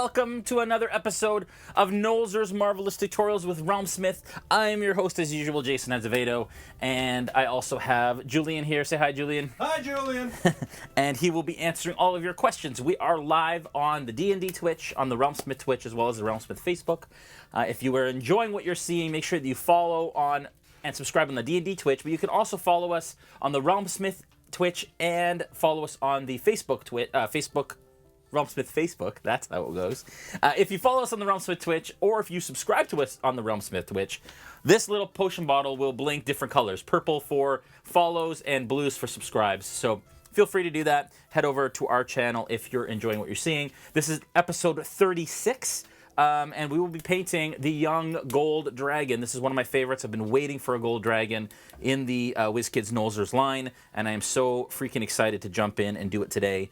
welcome to another episode of Nolzur's Marvelous Tutorials with RealmSmith. I am your host, as usual, Jason Azevedo, and I also have Julian here. Say hi, Julian. Hi, Julian. And he will be answering all of your questions. We are live on the D&D Twitch, on the RealmSmith Twitch, as well as the RealmSmith Facebook. If you are enjoying what you're seeing, make sure that you follow on and subscribe on the D&D Twitch, but you can also follow us on the RealmSmith Twitch and follow us on the Facebook RealmSmith Facebook. That's how it goes. If you follow us on the RealmSmith Twitch, or if you subscribe to us on the RealmSmith Twitch, this little potion bottle will blink different colors. Purple for follows and blues for subscribes. So feel free to do that. Head over to our channel if you're enjoying what you're seeing. This is episode 36. And we will be painting the young gold dragon. This is one of my favorites. I've been waiting for a gold dragon in the WizKids Nolzur's line, and I am so freaking excited to jump in and do it today.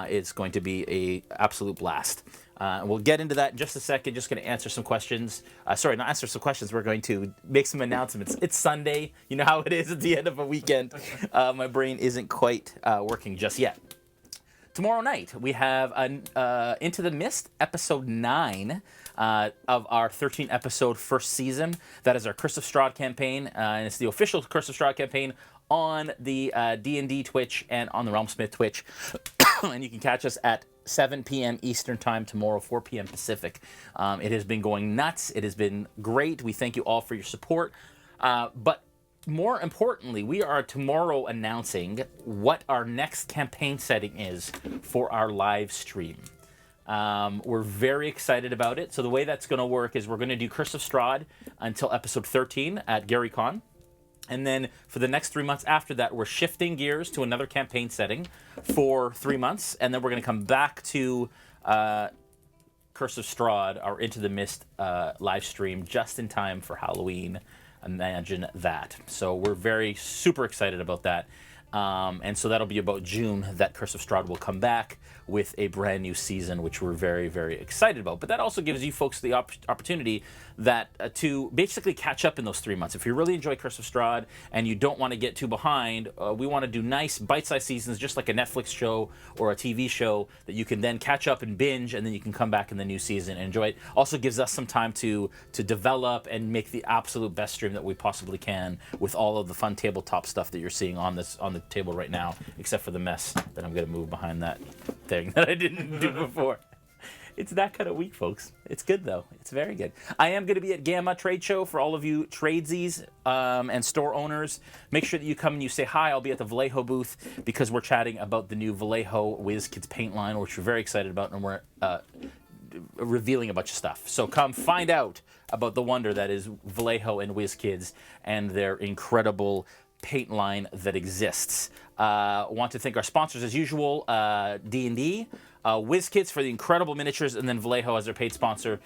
It's going to be an absolute blast. We'll get into that in just a second. Just going to answer some questions. Sorry, not answer some questions. We're going to make some announcements. It's Sunday. You know how it is at the end of a weekend. My brain isn't quite working just yet. Tomorrow night, we have Into the Mist, episode 9 of our 13-episode first season. That is our Curse of Strahd campaign, and it's the official Curse of Strahd campaign on the D&D Twitch and on the RealmSmith Twitch. And you can catch us at 7 p.m. Eastern Time tomorrow, 4 p.m. Pacific. It has been going nuts. It has been great. We thank you all for your support. But more importantly, we are tomorrow announcing what our next campaign setting is for our live stream. We're very excited about it. So the way that's going to work is we're going to do Curse of Strahd until episode 13 at GaryCon. And then for the next 3 months after that, we're shifting gears to another campaign setting for 3 months. And then we're going to come back to Curse of Strahd, our Into the Mist live stream, just in time for Halloween. Imagine that. So we're super excited about that. And so that'll be about June that Curse of Strahd will come back with a brand new season, which we're very, very excited about. But that also gives you folks the opportunity that to basically catch up in those 3 months. If you really enjoy Curse of Strahd and you don't want to get too behind, we want to do nice bite-sized seasons, just like a Netflix show or a TV show that you can then catch up and binge, and then you can come back in the new season and enjoy it. Also gives us some time to develop and make the absolute best stream that we possibly can with all of the fun tabletop stuff that you're seeing on the table right now, except for the mess that I'm going to move behind that thing that I didn't do before. It's that kind of week, folks. It's good, though. It's very good. I am going to be at Gamma Trade Show for all of you tradesies and store owners. Make sure that you come and you say hi. I'll be at the Vallejo booth because we're chatting about the new Vallejo WizKids paint line, which we're very excited about, and we're revealing a bunch of stuff. So come find out about the wonder that is Vallejo and WizKids and their incredible paint line that exists. Want to thank our sponsors as usual, D&D, WizKids for the incredible miniatures, and then Vallejo as their paid sponsor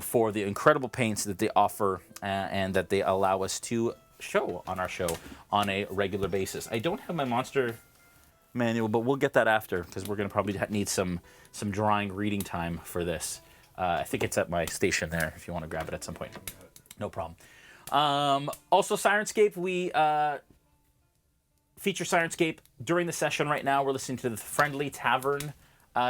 for the incredible paints that they offer and that they allow us to show on our show on a regular basis. I don't have my monster manual, but we'll get that after because we're going to probably need some drawing reading time for this. I think it's at my station there if you want to grab it at some point. No problem. Also, Sirenscape, we feature Sirenscape during the session right now. We're listening to the Friendly Tavern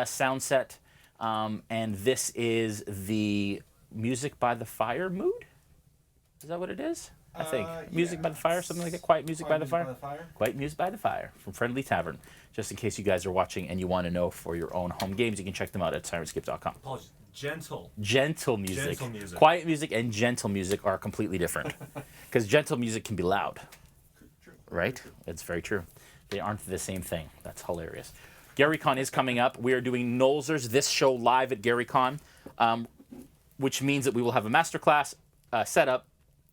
sound set, and this is the Music by the Fire mood? Is that what it is? I think. Music by the Fire, something like that? Quiet Music by the Fire? Quiet Music by the Fire from Friendly Tavern. Just in case you guys are watching and you want to know for your own home games, you can check them out at sirenscape.com. Apologies. Gentle music. Gentle music. Quiet music and gentle music are completely different. Because gentle music can be loud. True. Right? It's very true. They aren't the same thing. That's hilarious. GaryCon is coming up. We are doing Nolzur's This Show live at GaryCon, which means that we will have a masterclass set up,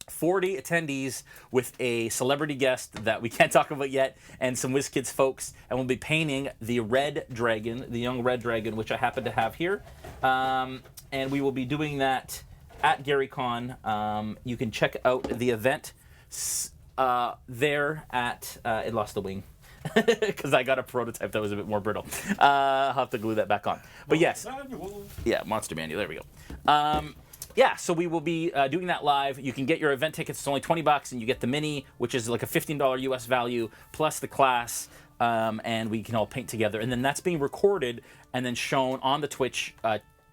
40 attendees with a celebrity guest that we can't talk about yet, and some WizKids folks, and we'll be painting the red dragon, the young red dragon, which I happen to have here. And we will be doing that at GaryCon. You can check out the event there at it lost the wing because I got a prototype that was a bit more brittle. I'll have to glue that back on. But yes, yeah, Monster Manual. There we go. Yeah, so we will be doing that live. You can get your event tickets. It's only $20, and you get the mini, which is like a $15 US value, plus the class, and we can all paint together. And then that's being recorded and then shown on the Twitch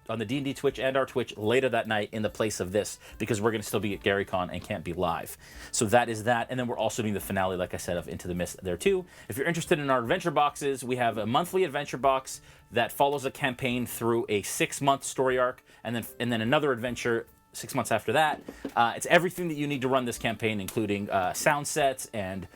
on the D&D Twitch and our Twitch later that night in the place of this, because we're going to still be at GaryCon and can't be live. So that is that. And then we're also doing the finale, like I said, of Into the Mist there too. If you're interested in our adventure boxes, we have a monthly adventure box that follows a campaign through a 6-month story arc, and then another adventure 6 months after that. It's everything that you need to run this campaign, including sound sets and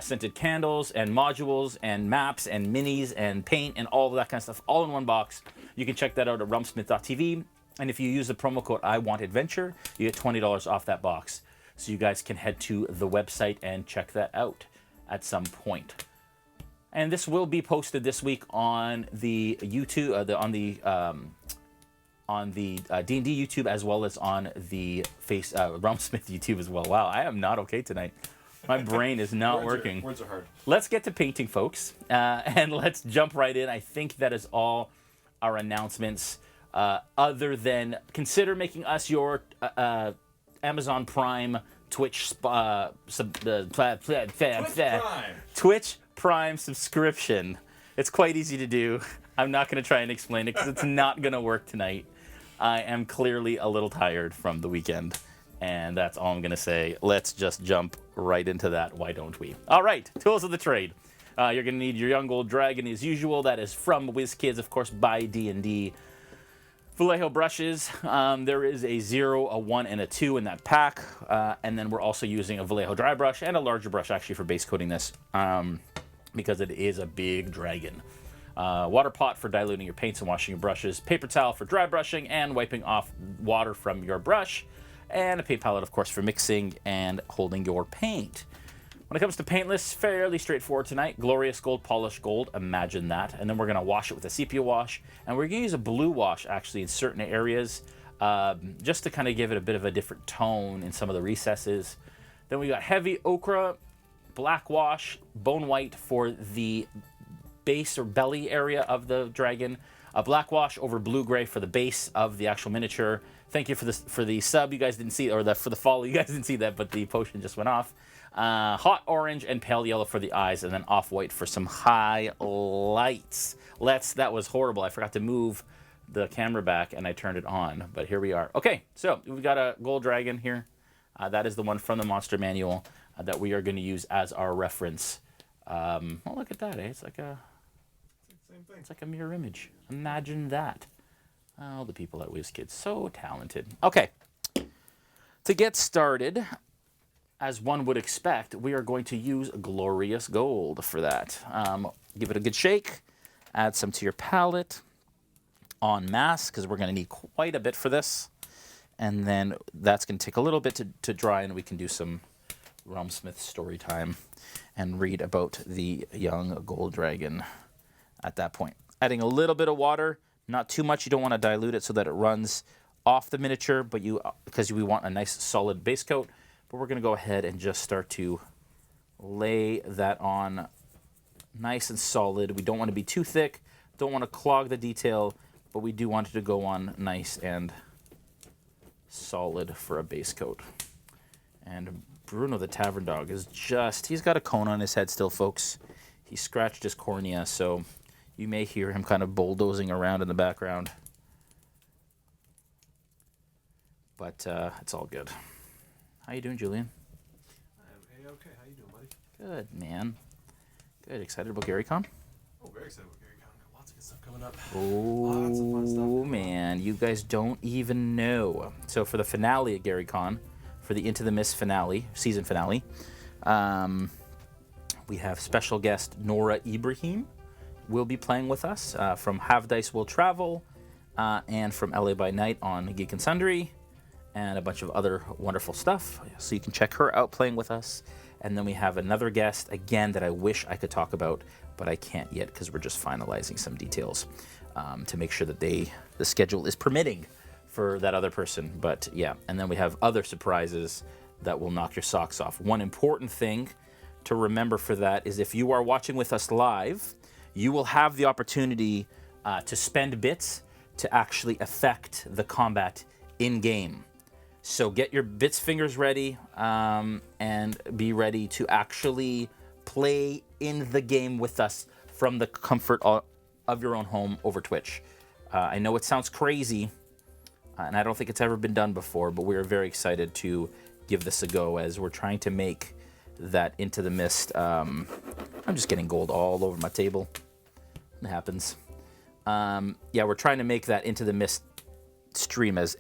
scented candles and modules and maps and minis and paint and all of that kind of stuff, all in one box. You can check that out at realmsmith.tv. And if you use the promo code IWantAdventure, you get $20 off that box. So you guys can head to the website and check that out at some point. And this will be posted this week on the YouTube, on the D&D YouTube, as well as on the RealmSmith YouTube as well. Wow, I am not okay tonight. My brain is not working. Words are hard. Let's get to painting, folks, and let's jump right in. I think that is all our announcements, other than consider making us your Amazon Prime Twitch Twitch Prime subscription. It's quite easy to do. I'm not going to try and explain it because it's not going to work tonight. I am clearly a little tired from the weekend, and that's all I'm going to say. Let's just jump right into that. Why don't we? All right, tools of the trade. You're going to need your young gold dragon as usual. That is from WizKids, of course, by D&D. Vallejo brushes. There is a 0, a 1, and a 2 in that pack. And then we're also using a Vallejo dry brush and a larger brush, actually, for base coating this, because it is a big dragon. Water pot for diluting your paints and washing your brushes. Paper towel for dry brushing and wiping off water from your brush. And a paint palette, of course, for mixing and holding your paint. When it comes to paint lists, fairly straightforward tonight. Glorious gold, polished gold, imagine that. And then we're going to wash it with a sepia wash. And we're going to use a blue wash, actually, in certain areas, just to kind of give it a bit of a different tone in some of the recesses. Then we got heavy ochre, black wash, bone white for the base or belly area of the dragon. A black wash over blue-gray for the base of the actual miniature. Thank you for the sub. You guys didn't see, or for the follow. You guys didn't see that, but the potion just went off. Hot orange and pale yellow for the eyes, and then off-white for some highlights. That was horrible. I forgot to move the camera back, and I turned it on, but here we are. Okay, so we've got a gold dragon here. That is the one from the monster manual that we are going to use as our reference. Oh, look at that, eh? It's like a mirror image. Imagine that. Oh, the people at WizKids, so talented. Okay, to get started, as one would expect, we are going to use glorious gold for that. Give it a good shake. Add some to your palette en masse, because we're going to need quite a bit for this. And then that's going to take a little bit to dry, and we can do some RealmSmith story time and read about the young gold dragon at that point. Adding a little bit of water, not too much. You don't want to dilute it so that it runs off the miniature, but because we want a nice solid base coat. But we're going to go ahead and just start to lay that on nice and solid. We don't want to be too thick, don't want to clog the detail, but we do want it to go on nice and solid for a base coat. And Bruno the Tavern Dog is he's got a cone on his head still, folks. He scratched his cornea, so you may hear him kind of bulldozing around in the background. But it's all good. How you doing, Julian? I'm A-okay. How you doing, buddy? Good, man. Good. Excited about GaryCon? Oh, very excited about GaryCon. Got lots of good stuff coming up. Oh, lots of fun stuff. Oh, man. You guys don't even know. So for the finale at GaryCon, for the Into the Mist finale, season finale, we have special guest Nora Ibrahim will be playing with us from Have Dice Will Travel and from LA by Night on Geek and Sundry, and a bunch of other wonderful stuff. So you can check her out playing with us. And then we have another guest, again, that I wish I could talk about, but I can't yet because we're just finalizing some details to make sure that the schedule is permitting for that other person. But yeah, and then we have other surprises that will knock your socks off. One important thing to remember for that is if you are watching with us live, you will have the opportunity to spend bits to actually affect the combat in-game. So get your bits fingers ready and be ready to actually play in the game with us from the comfort of your own home over Twitch. I know it sounds crazy, and I don't think it's ever been done before, but we are very excited to give this a go as we're trying to make that Into the Mist. I'm just getting gold all over my table. It happens. Yeah, we're trying to make that Into the Mist stream as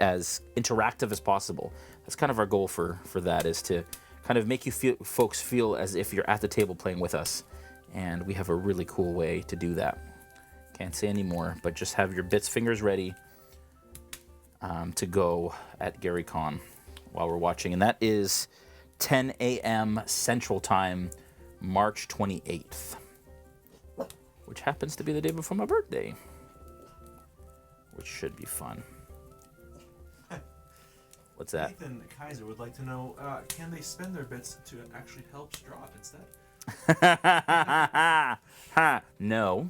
interactive as possible. That's kind of our goal for that, is to kind of make you folks feel as if you're at the table playing with us. And we have a really cool way to do that. Can't say any more, but just have your bits fingers ready to go at GaryCon while we're watching. And that is 10 a.m. Central Time, March 28th, which happens to be the day before my birthday, which should be fun. What's that? Nathan Kaiser would like to know, can they spend their bits to actually help Strahd instead? No.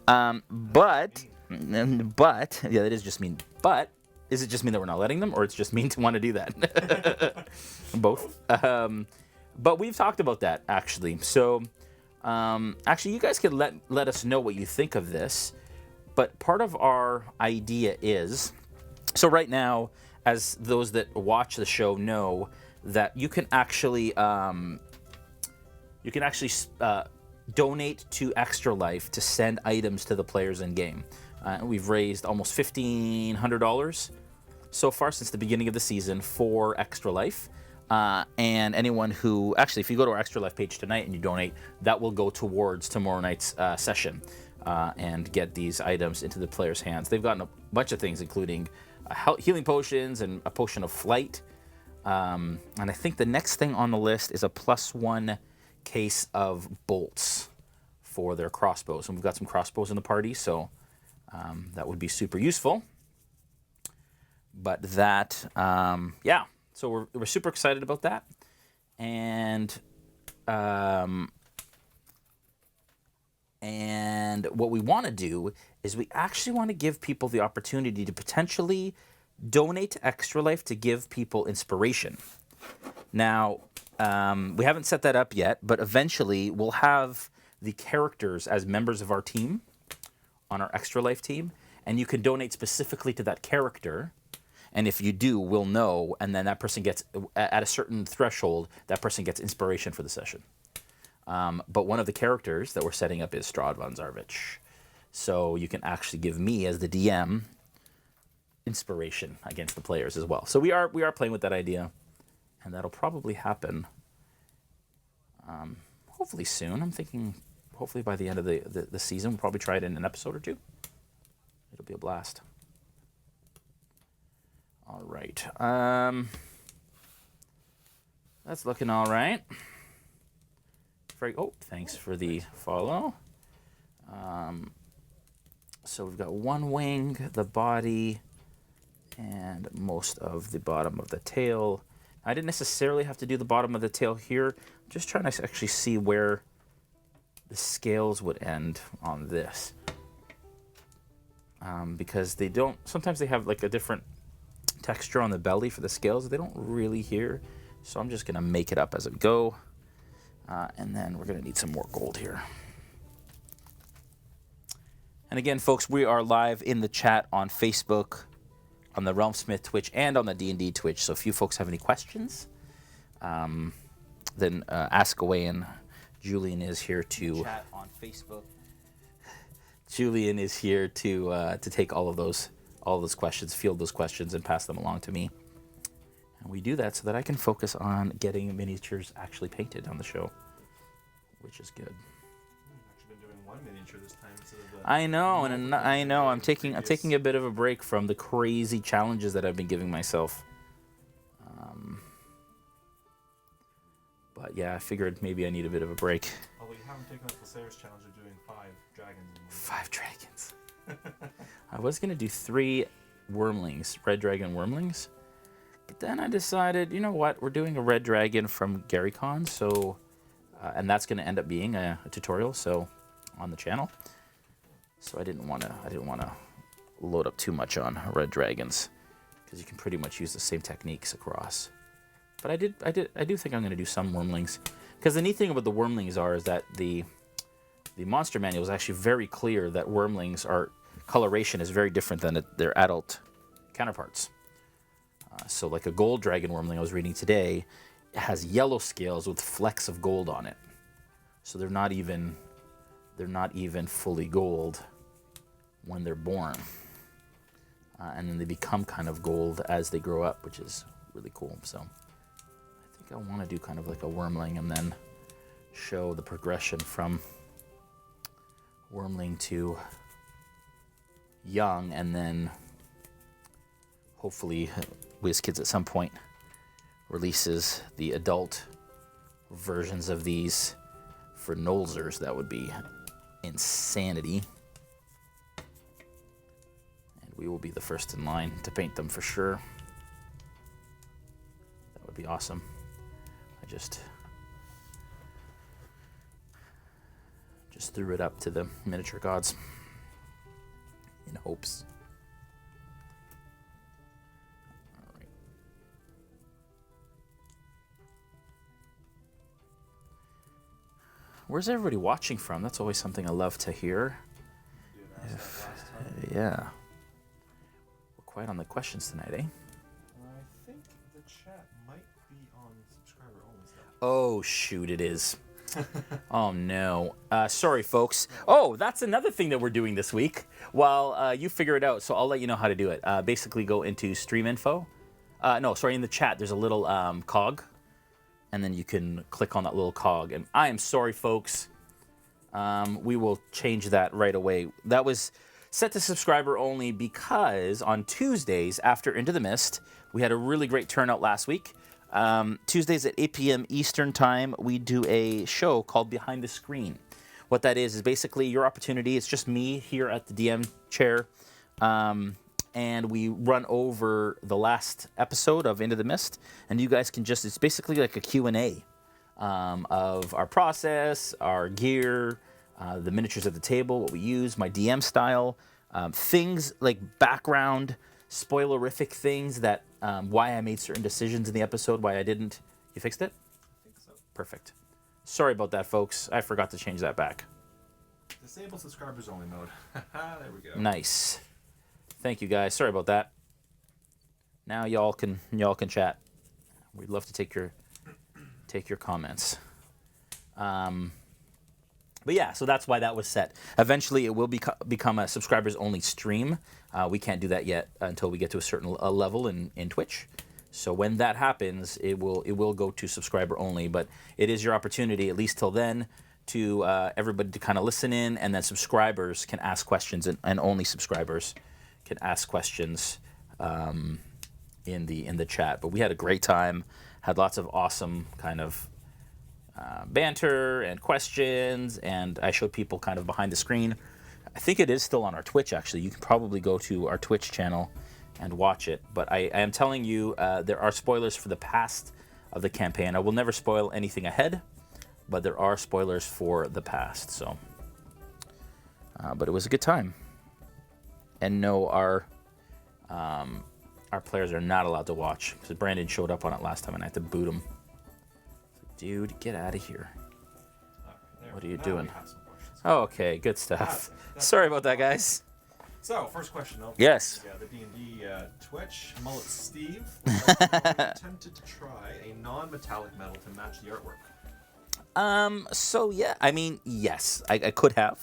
But, yeah, that is just mean. But, is it just mean that we're not letting them, or it's just mean to want to do that? Both. But we've talked about that, actually. So, actually, you guys could let us know what you think of this. But part of our idea is, so right now, as those that watch the show know, that you can actually donate to Extra Life to send items to the players in game. We've raised almost $1,500 so far since the beginning of the season for Extra Life. And anyone who, actually, if you go to our Extra Life page tonight and you donate, that will go towards tomorrow night's session and get these items into the players' hands. They've gotten a bunch of things, including healing potions and a potion of flight. And I think the next thing on the list is a +1 case of bolts for their crossbows. And we've got some crossbows in the party, so that would be super useful. But that, yeah, so we're super excited about that. And what we want to do is we actually want to give people the opportunity to potentially donate to Extra Life to give people inspiration. Now, we haven't set that up yet, but eventually we'll have the characters as members of our team on our Extra Life team, and you can donate specifically to that character. And if you do, we'll know, and then that person gets, at a certain threshold, that person gets inspiration for the session. But one of the characters that we're setting up is Strahd von Zarvich. So you can actually give me, as the DM, inspiration against the players as well. So we are playing with that idea, and that'll probably happen hopefully soon. I'm thinking hopefully by the end of the season. We'll probably try it in an episode or two. It'll be a blast. All right. That's looking all right. Oh, thanks for the follow. So we've got one wing, the body, and most of the bottom of the tail. I didn't necessarily have to do the bottom of the tail here. I'm just trying to actually see where the scales would end on this. Because they don't, sometimes they have like a different texture on the belly for the scales. They don't really here. So I'm just going to make it up as I go. And then we're going to need some more gold here. And again, folks, we are live in the chat on Facebook, on the RealmSmith Twitch, and on the D&D Twitch. So if you folks have any questions, then ask away. And Julian is here to chat on Facebook. Julian is here to take all of those questions, field those questions, and pass them along to me. And we do that so that I can focus on getting miniatures actually painted on the show, which is good. I've actually been doing one miniature this time instead of the... I know, and I know. I'm taking a bit of a break from the crazy challenges that I've been giving myself. But yeah, I figured maybe I need a bit of a break. Although you haven't taken up the Slayer's challenge of doing 5 dragons. 5 dragons. I was gonna do 3 wormlings, red dragon wormlings, but then I decided, you know what? We're doing a red dragon from GaryCon, so and that's gonna end up being a tutorial, so on the channel. So I didn't want to load up too much on red dragons because you can pretty much use the same techniques across. But I do think I'm going to do some wormlings, because the neat thing about the wormlings is that the monster manual is actually very clear that wormlings coloration is very different than their adult counterparts. So like a gold dragon wormling I was reading today, it has yellow scales with flecks of gold on it. So they're not even fully gold when they're born. And then they become kind of gold as they grow up, which is really cool. So I think I want to do kind of like a wormling and then show the progression from wormling to young, and then hopefully WizKids at some point releases the adult versions of these for Nolzurs. That would be insanity. And we will be the first in line to paint them for sure. That would be awesome. I just threw it up to the miniature gods in hopes. All right. Where's everybody watching from? That's always something I love to hear. Yeah. We're quite on the questions tonight, eh? I think the chat might be on subscriber only stuff. Oh, shoot, it is. Oh, no. Sorry, folks. Oh, that's another thing that we're doing this week. Well, you figure it out, so I'll let you know how to do it. Basically, go into stream info. In the chat, there's a little cog, and then you can click on that little cog. And I am sorry, folks. We will change that right away. That was set to subscriber only because on Tuesdays after Into the Mist, we had a really great turnout last week. Tuesdays at 8 p.m. Eastern Time, we do a show called Behind the Screen. What that is basically your opportunity. It's just me here at the DM chair, and we run over the last episode of Into the Mist, and you guys can it's basically like a Q&A of our process, our gear, the miniatures at the table, what we use, my DM style, things like background, spoilerific things that why I made certain decisions in the episode, why I didn't. You fixed it? I think so. Perfect. Sorry about that, folks. I forgot to change that back. Disable subscribers only mode. There we go. Nice. Thank you, guys. Sorry about that. Now y'all can chat. We'd love to take your comments. But yeah, so that's why that was set. Eventually, it will become a subscribers-only stream. We can't do that yet until we get to a certain level in Twitch. So when that happens, it will go to subscriber only. But it is your opportunity, at least till then, to everybody to kind of listen in, and then subscribers can ask questions, and only subscribers can ask questions in the chat. But we had a great time, had lots of awesome kind of banter and questions, and I showed people kind of behind the screen. I think it is still on our Twitch, actually. You can probably go to our Twitch channel and watch it. But I am telling you, there are spoilers for the past of the campaign. I will never spoil anything ahead, but there are spoilers for the past. So, but it was a good time. And no, our players are not allowed to watch, because Brandon showed up on it last time and I had to boot him. Dude, get out of here. Right, what are you doing? Oh, okay, good stuff. Sorry about that, guys. So, first question. Yes. The D&D Twitch, Mullet Steve. Attempted to try a non-metallic metal to match the artwork. So yeah, I mean, yes, I could have.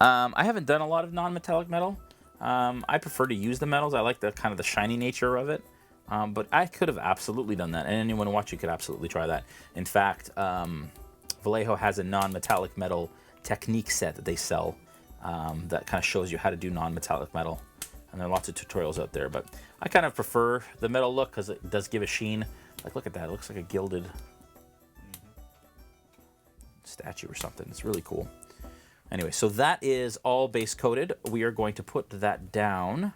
I haven't done a lot of non-metallic metal. I prefer to use the metals. I like the kind of the shiny nature of it. But I could have absolutely done that, and anyone watching could absolutely try that. In fact, Vallejo has a non-metallic metal technique set that they sell that kind of shows you how to do non-metallic metal, and there are lots of tutorials out there. But I kind of prefer the metal look because it does give a sheen. Like, look at that; it looks like a gilded statue or something. It's really cool. Anyway, so that is all base coated. We are going to put that down.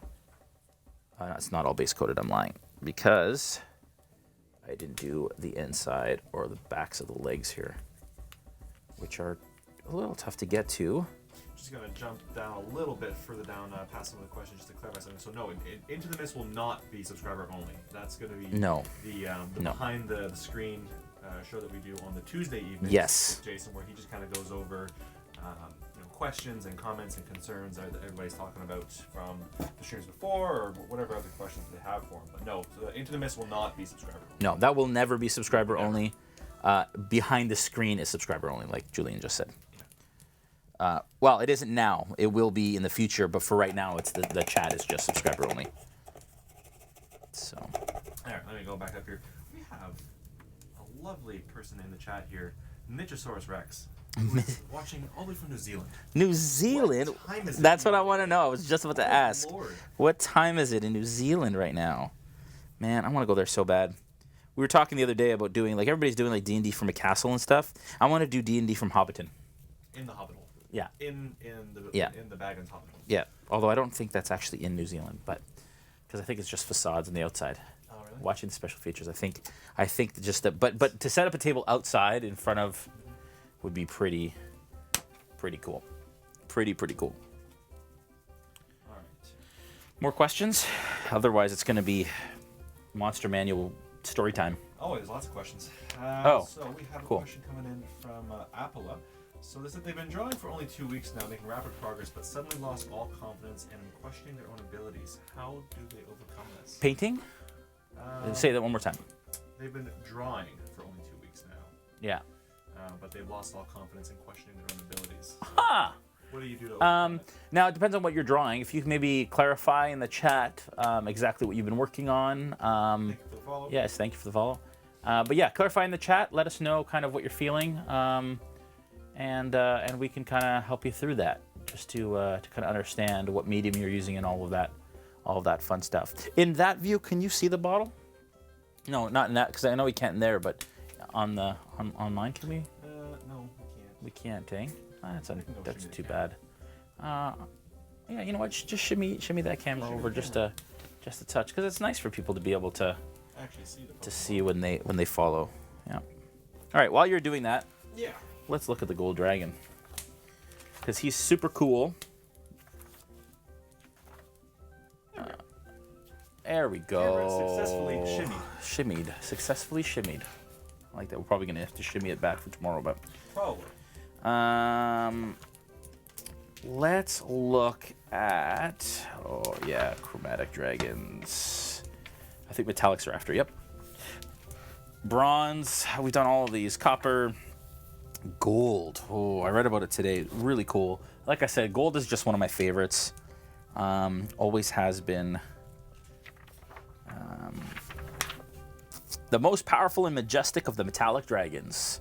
It's not all base coated. I'm lying, because I didn't do the inside or the backs of the legs here, which are a little tough to get to. Just going to jump down a little bit further down past some of the questions just to clarify something. So no, Into the Mist will not be subscriber only. That's going to be no. the behind the screen show that we do on the Tuesday evening. Yes. With Jason, where he just kind of goes over questions and comments and concerns that everybody's talking about from the streams before, or whatever other questions they have for them. But no, Into the Mist will not be subscriber only. No, that will never be subscriber only. Behind the screen is subscriber only, like Julian just said. Well, it isn't now. It will be in the future, but for right now, it's the chat is just subscriber only. So. All right, let me go back up here. We have a lovely person in the chat here, Nitrosaurus Rex, who is watching all the way from New Zealand. New Zealand? What time is it? That's what I want to know. I was just about to ask. Lord. What time is it in New Zealand right now? Man, I want to go there so bad. We were talking the other day about doing, like, everybody's doing, like, D&D from a castle and stuff. I want to do D&D from Hobbiton. In the Hobbit Hole. Yeah. In the Baggins Hobbit Hole. Yeah, although I don't think that's actually in New Zealand, but because I think it's just facades on the outside. Oh, really? Watching the special features, I think just that, but to set up a table outside in front of would be pretty cool. Pretty cool. All right. More questions? Otherwise, it's going to be Monster Manual story time. Oh, there's lots of questions. So we have a question coming in from Apala. So they said they've been drawing for only 2 weeks now, making rapid progress, but suddenly lost all confidence and questioning their own abilities. How do they overcome this? Painting? Say that one more time. They've been drawing for only 2 weeks now. Yeah. But they've lost all confidence in questioning their own abilities. Ha! What do you do to overcome it? Now, it depends on what you're drawing. If you can maybe clarify in the chat exactly what you've been working on. Thank you for the follow. Yes, thank you for the follow. But yeah, clarify in the chat. Let us know kind of what you're feeling. And we can kind of help you through that, just to kind of understand what medium you're using and all of that fun stuff. In that view, can you see the bottle? No, not in that, because I know we can't in there, but on online, can we? No, we can't. We can't, eh? That's too bad. Yeah, you know what? Just shimmy that camera over just a touch, because it's nice for people to be able to Actually see when they follow. Yeah. All right. While you're doing that. Yeah. Let's look at the gold dragon, because he's super cool. There we go. Successfully shimmied. Successfully shimmied. I like that. We're probably gonna have to shimmy it back for tomorrow, but. Probably. Let's look at. Oh yeah, chromatic dragons. I think metallics are after. Yep. Bronze. We've done all of these. Copper. Gold. Oh, I read about it today. Really cool. Like I said, gold is just one of my favorites. Always has been. The most powerful and majestic of the metallic dragons.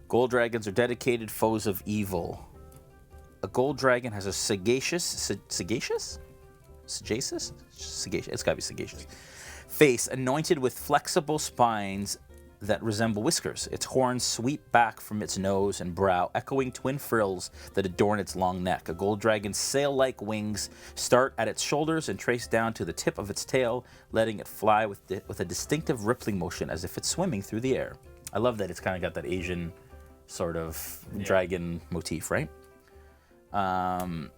Gold dragons are dedicated foes of evil. A gold dragon has a sagacious? It's gotta be sagacious. Face anointed with flexible spines that resemble whiskers. Its horns sweep back from its nose and brow, echoing twin frills that adorn its long neck. A gold dragon's sail-like wings start at its shoulders and trace down to the tip of its tail, letting it fly with a distinctive rippling motion as if it's swimming through the air. I love that it's kind of got that Asian sort of dragon motif, right? A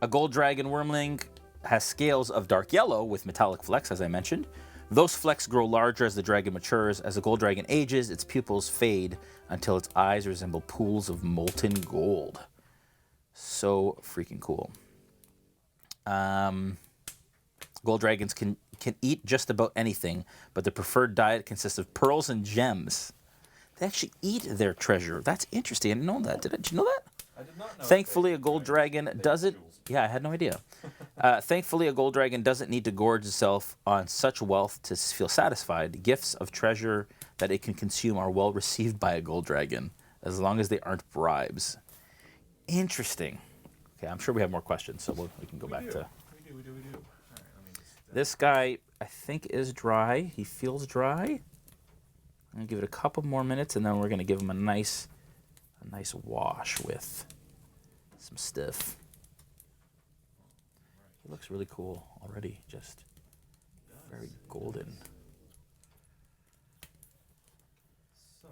gold dragon wormling has scales of dark yellow with metallic flecks, as I mentioned. Those flecks grow larger as the dragon matures. As the gold dragon ages, its pupils fade until its eyes resemble pools of molten gold. So freaking cool. Gold dragons can eat just about anything, but their preferred diet consists of pearls and gems. They actually eat their treasure. That's interesting. I didn't know that. Did you know that? I did not know. Thankfully, a gold dragon doesn't. Yeah, I had no idea. Thankfully, a gold dragon doesn't need to gorge itself on such wealth to feel satisfied. Gifts of treasure that it can consume are well received by a gold dragon, as long as they aren't bribes. Interesting. Okay, I'm sure we have more questions, so we can go back to. We do. All right, let me just, This guy, I think, is dry. He feels dry. I'm gonna give it a couple more minutes, and then we're gonna give him a nice wash with some stuff. He looks really cool already, just very golden. So,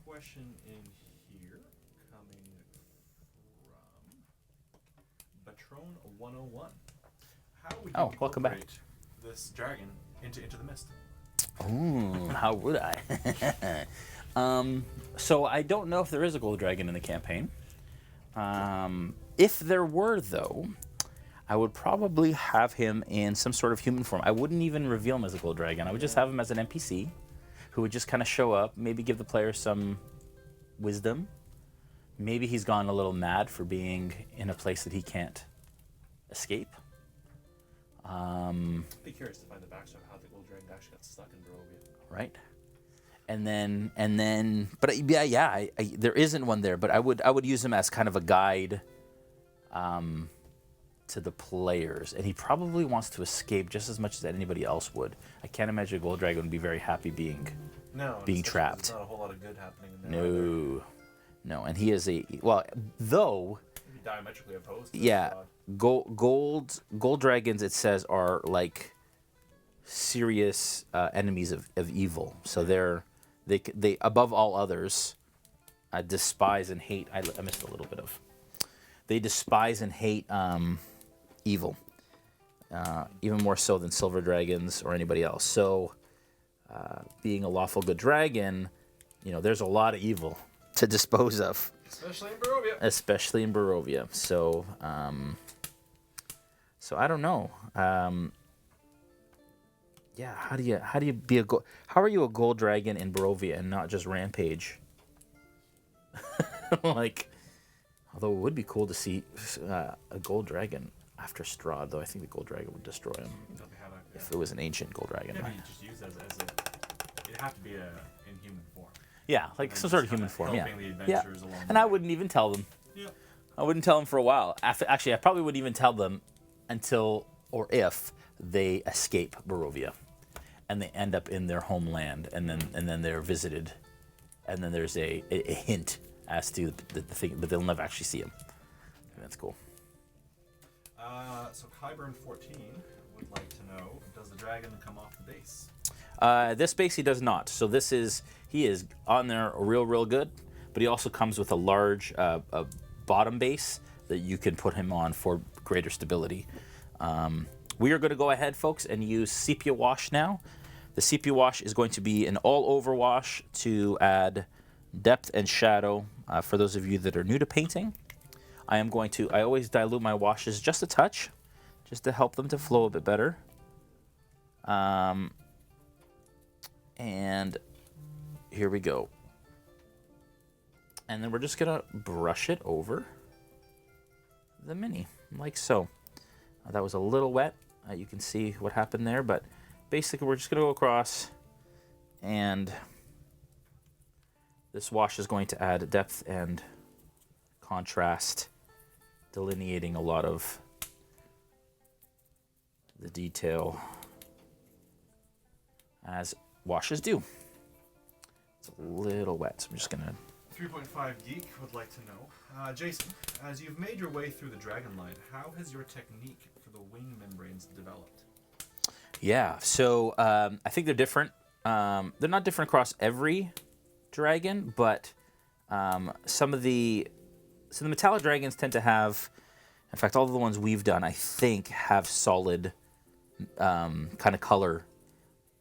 question in here coming from Patron 101. How would you welcome back. incorporate this dragon into the mist? Ooh, how would I? So I don't know if there is a gold dragon in the campaign. If there were, though, I would probably have him in some sort of human form. I wouldn't even reveal him as a gold dragon. I would just have him as an NPC who would just kind of show up, maybe give the player some wisdom. Maybe he's gone a little mad for being in a place that he can't escape. I'd be curious to find the backstory of how the gold dragon actually got stuck in Barovia. Right. And then, but yeah, there isn't one there. But I would use him as kind of a guide, to the players, and he probably wants to escape just as much as anybody else would. I can't imagine a gold dragon would be very happy being trapped. There's not a whole lot of good happening in there. No, and he is though. Maybe diametrically opposed. Gold dragons, it says, are like serious enemies of evil. So they above all others despise and hate. I missed a little bit of. They despise and hate evil, even more so than silver dragons or anybody else. So, being a lawful good dragon, there's a lot of evil to dispose of. Especially in Barovia. So, I don't know. How do you be how are you a gold dragon in Barovia and not just rampage? Although it would be cool to see a gold dragon after Strahd, though I think the gold dragon would destroy him if it was an ancient gold dragon. Yeah, you just use it as it'd have to be in human form. Yeah, like some sort of human form. Yeah, the adventurers along and I wouldn't even tell them. Yeah. I wouldn't tell them for a while. Actually, I probably wouldn't even tell them until or if they escape Barovia, and they end up in their homeland, and then they're visited, and then there's a hint as to the thing, but they'll never actually see him. That's cool. So Kyburn14 would like to know, does the dragon come off the base? This base he does not. So he is on there real good, but he also comes with a large bottom base that you can put him on for greater stability. We are going to go ahead, folks, and use sepia wash now. The sepia wash is going to be an all-over wash to add depth and shadow. For those of you that are new to painting, I always dilute my washes just a touch, just to help them to flow a bit better. And here we go. And then we're just gonna brush it over the mini, like so. That was a little wet. You can see what happened there, but basically we're just gonna go across, and this wash is going to add depth and contrast, delineating a lot of the detail as washes do. It's a little wet, so I'm just gonna... 3.5 Geek would like to know, Jason, as you've made your way through the dragon line, how has your technique for the wing membranes developed? Yeah, so I think they're different. They're not different across every dragon, but some of the metallic dragons tend to have, in fact, all of the ones we've done, I think, have solid kind of color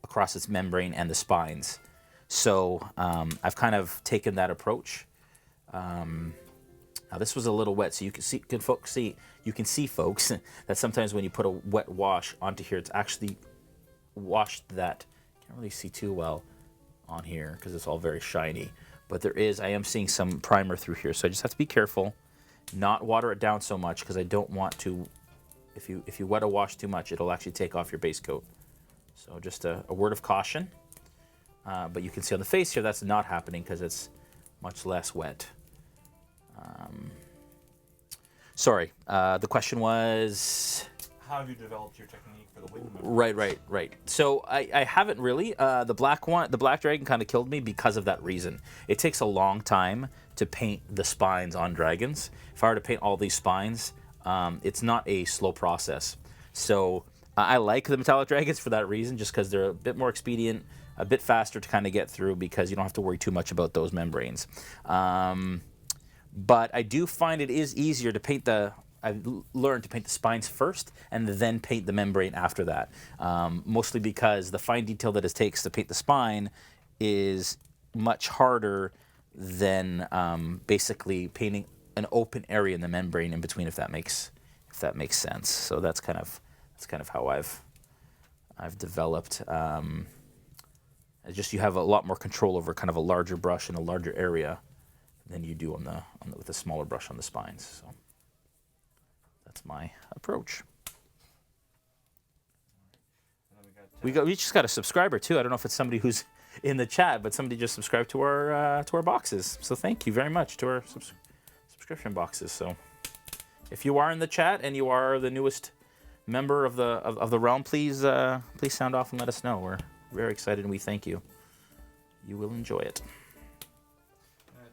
across its membrane and the spines. So I've kind of taken that approach. Now this was a little wet, so you can see, folks, that sometimes when you put a wet wash onto here, it's actually washed that. Can't really see too well on here because it's all very shiny. But I am seeing some primer through here, so I just have to be careful, not water it down so much, because I don't want to. If you wet a wash too much, it'll actually take off your base coat. So just a word of caution. But you can see on the face here that's not happening because it's much less wet. Sorry, the question was... How have you developed your technique for the wing membrane? Right. So I haven't really. The black dragon kind of killed me because of that reason. It takes a long time to paint the spines on dragons. If I were to paint all these spines, it's not a slow process. So I like the metallic dragons for that reason, just because they're a bit more expedient, a bit faster to kind of get through, because you don't have to worry too much about those membranes. But I do find it is easier to paint I've learned to paint the spines first and then paint the membrane after that. Mostly because the fine detail that it takes to paint the spine is much harder than basically painting an open area in the membrane in between, if that makes sense. So that's kind of how I've developed. It's just you have a lot more control over kind of a larger brush in a larger area than you do with a smaller brush on the spines. So that's my approach. We just got a subscriber too. I don't know if it's somebody who's in the chat, but somebody just subscribed to our boxes. So thank you very much to our subscription boxes. So if you are in the chat and you are the newest member of the realm, please sound off and let us know. We're very excited and we thank you. You will enjoy it.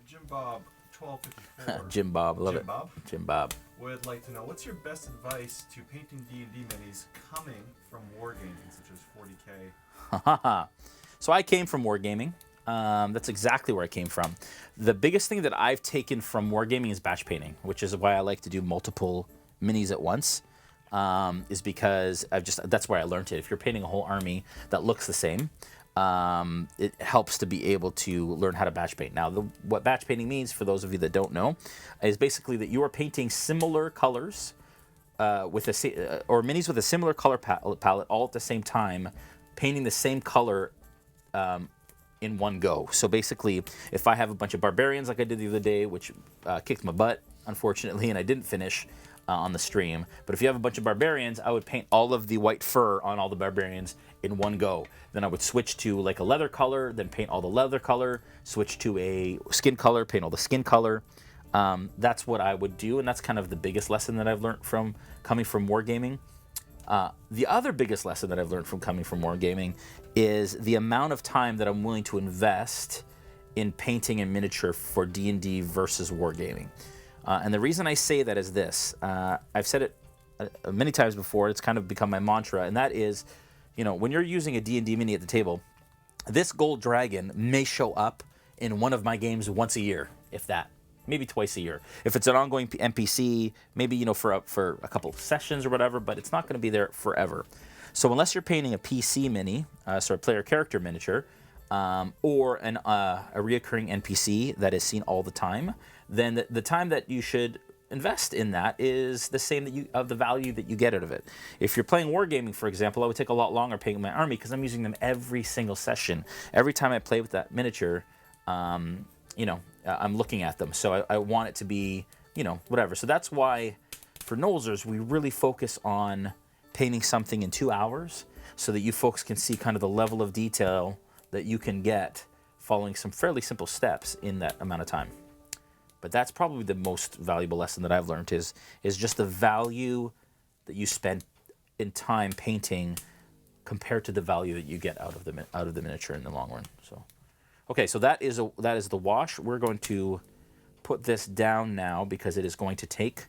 Jim Bob 1254. Jim Bob, love Jim it. Bob Jim Bob would like to know, what's your best advice to painting D&D minis coming from wargaming, such as 40K? So I came from wargaming. That's exactly where I came from. The biggest thing that I've taken from wargaming is batch painting, which is why I like to do multiple minis at once. Is because that's where I learned it. If you're painting a whole army that looks the same, it helps to be able to learn how to batch paint. Now, what batch painting means, for those of you that don't know, is basically that you are painting similar colors or minis with a similar color palette all at the same time, painting the same color in one go. So basically, if I have a bunch of barbarians like I did the other day, which kicked my butt, unfortunately, and I didn't finish on the stream, but if you have a bunch of barbarians, I would paint all of the white fur on all the barbarians in one go. Then I would switch to like a leather color, then paint all the leather color, switch to a skin color, paint all the skin color. That's what I would do, and that's kind of the biggest lesson that I've learned from coming from wargaming. The other biggest lesson that I've learned from coming from wargaming is the amount of time that I'm willing to invest in painting and miniature for D&D versus wargaming. And the reason I say that is this. I've said it many times before. It's kind of become my mantra, and that is, when you're using a D&D mini at the table, this gold dragon may show up in one of my games once a year, if that. Maybe twice a year. If it's an ongoing NPC, maybe for a couple of sessions or whatever, but it's not going to be there forever. So unless you're painting a PC mini, so a player character miniature, or a reoccurring NPC that is seen all the time, then the time that you should invest in that is the same of the value that you get out of it. If you're playing wargaming, for example, I would take a lot longer painting my army because I'm using them every single session. Every time I play with that miniature, I'm looking at them. So I want it to be, whatever. So that's why for Nolzur's, we really focus on painting something in 2 hours so that you folks can see kind of the level of detail that you can get following some fairly simple steps in that amount of time. But that's probably the most valuable lesson that I've learned is just the value that you spend in time painting compared to the value that you get out of the miniature in the long run. So, okay, so that is the wash. We're going to put this down now because it is going to take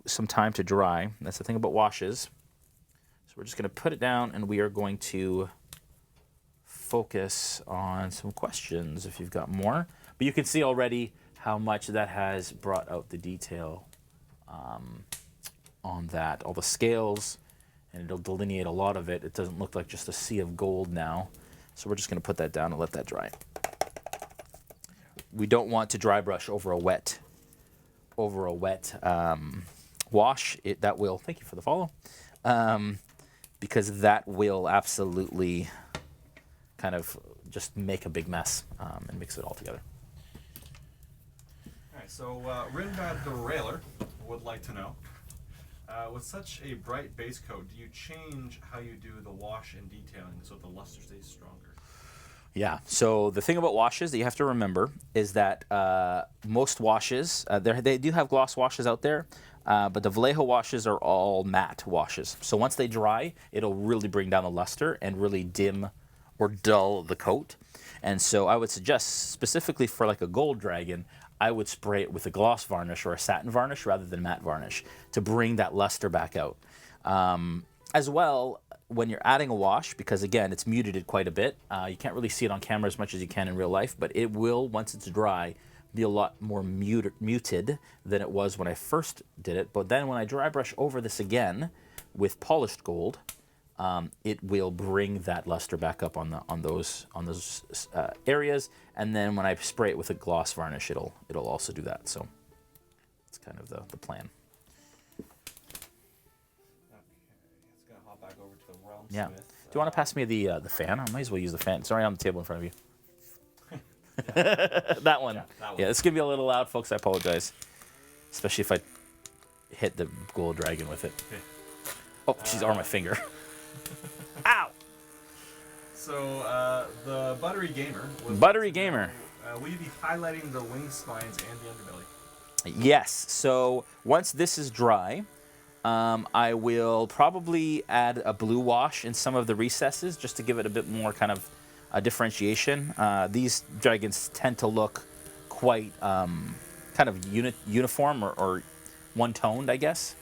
some time to dry. That's the thing about washes. So we're just going to put it down, and we are going to focus on some questions if you've got more. But you can see already how much that has brought out the detail on that. All the scales, and it'll delineate a lot of it. It doesn't look like just a sea of gold now. So we're just going to put that down and let that dry. We don't want to dry brush over a wet wash. That will, thank you for the follow, because that will absolutely kind of just make a big mess and mix it all together. All right, so Rinbad the Railer would like to know, with such a bright base coat, do you change how you do the wash and detailing so the luster stays stronger? Yeah, so the thing about washes that you have to remember is that most washes, they do have gloss washes out there, but the Vallejo washes are all matte washes. So once they dry, it'll really bring down the luster and really dim or dull the coat. And so I would suggest, specifically for like a gold dragon, I would spray it with a gloss varnish or a satin varnish rather than matte varnish to bring that luster back out. As well, when you're adding a wash, because again, it's muted quite a bit, you can't really see it on camera as much as you can in real life, but it will, once it's dry, be a lot more muted than it was when I first did it. But then when I dry brush over this again with polished gold, it will bring that luster back up on those areas. And then when I spray it with a gloss varnish, it'll also do that. So it's kind of the plan. Back over to the RealmSmith. Yeah. Do you want to pass me the fan? I might as well use the fan. It's already on the table in front of you. That one. Yeah, that one. Yeah, it's going to be a little loud, folks. I apologize. Especially if I hit the gold dragon with it. Okay. Oh, she's on my finger. Ow! So, the Buttery Gamer. Buttery Gamer. Will you be highlighting the wing spines and the underbelly? Yes. So once this is dry, I will probably add a blue wash in some of the recesses just to give it a bit more kind of differentiation. These dragons tend to look quite kind of uniform or one-toned, I guess.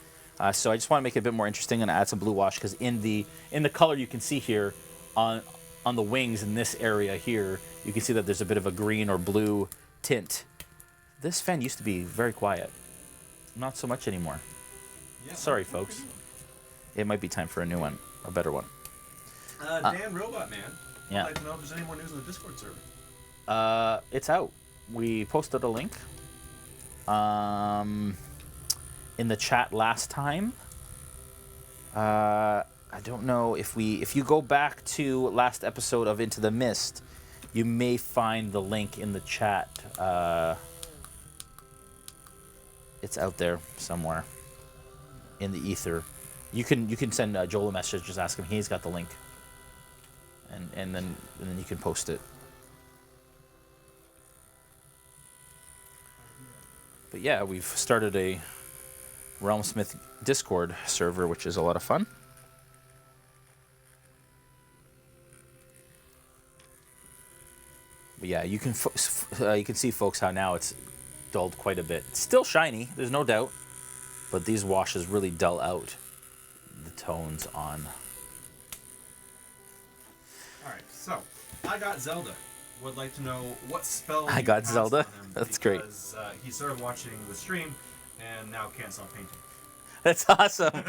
So I just want to make it a bit more interesting and add some blue wash because in the color you can see here on the wings in this area here, you can see that there's a bit of a green or blue tint. This fan used to be very quiet. Not so much anymore. Yeah, sorry, folks. It might be time for a new one, a better one. Dan Robot Man. Yeah. I'd like to know if there's any more news on the Discord server. It's out. We posted a link in the chat last time. I don't know if you go back to last episode of Into the Mist, you may find the link in the chat. It's out there somewhere in the ether. You can send Joel a message, just ask him. He's got the link, and then you can post it. But yeah, we've started a RealmSmith Discord server, which is a lot of fun. But yeah, you can see, folks, how now it's dulled quite a bit. It's still shiny, there's no doubt, but these washes really dull out the tones on. All right, so I got Zelda. Would like to know what spell I you got cast Zelda? on him That's great. Because he started watching the stream and now can't stop painting. That's awesome.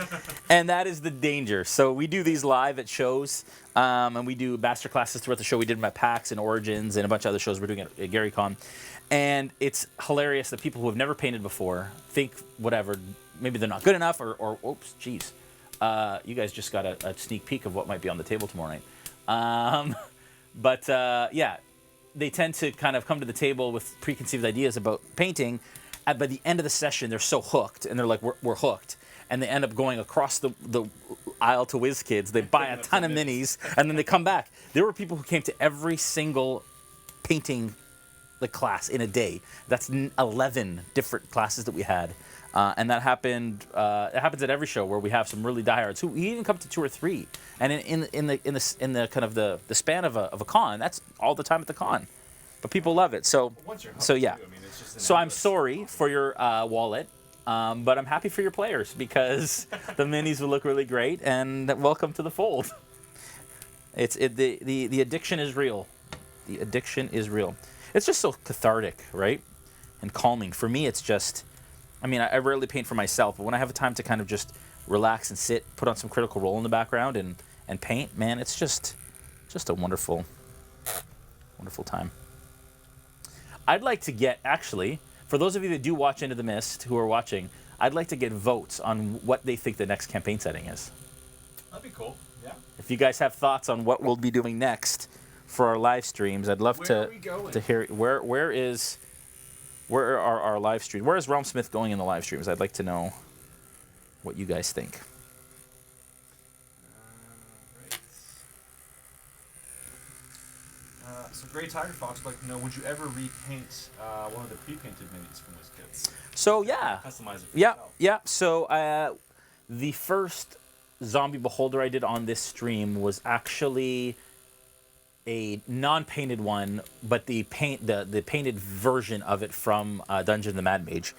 And that is the danger. So we do these live at shows, and we do master classes throughout the show. We did them at PAX and Origins and a bunch of other shows we're doing at GaryCon. And it's hilarious that people who have never painted before think whatever, maybe they're not good enough or oops, geez. You guys just got a sneak peek of what might be on the table tomorrow night. But yeah, they tend to kind of come to the table with preconceived ideas about painting. By the end of the session, they're so hooked, and they're like, we're hooked. And they end up going across the aisle to WizKids. They buy a ton of minis, and then they come back. There were people who came to every single painting class in a day. That's 11 different classes that we had. And that happened. It happens at every show where we have some really diehards who even come to 2 or 3. And in the kind of the span of a con, that's all the time at the con. But people love it. So yeah. So I'm sorry for your wallet, but I'm happy for your players because the minis will look really great. And welcome to the fold. The addiction is real. The addiction is real. It's just so cathartic, right? And calming. For me, it's just. I mean, I rarely paint for myself, but when I have time to kind of just relax and sit, put on some Critical Role in the background and paint, man, it's just a wonderful, wonderful time. I'd like to get, actually, for those of you that do watch Into the Mist who are watching, I'd like to get votes on what they think the next campaign setting is. That'd be cool, yeah. If you guys have thoughts on what we'll be doing next for our live streams, I'd love to hear where are our live streams? Where is RealmSmith going in the live streams? I'd like to know what you guys think. Right. So Grey Tiger Fox would like to know, would you ever repaint one of the pre-painted minis from WizKids? So yeah. Customize it for yourself. Yeah. So the first Zombie Beholder I did on this stream was actually a non-painted one, but the painted version of it from Dungeon of the Mad Mage.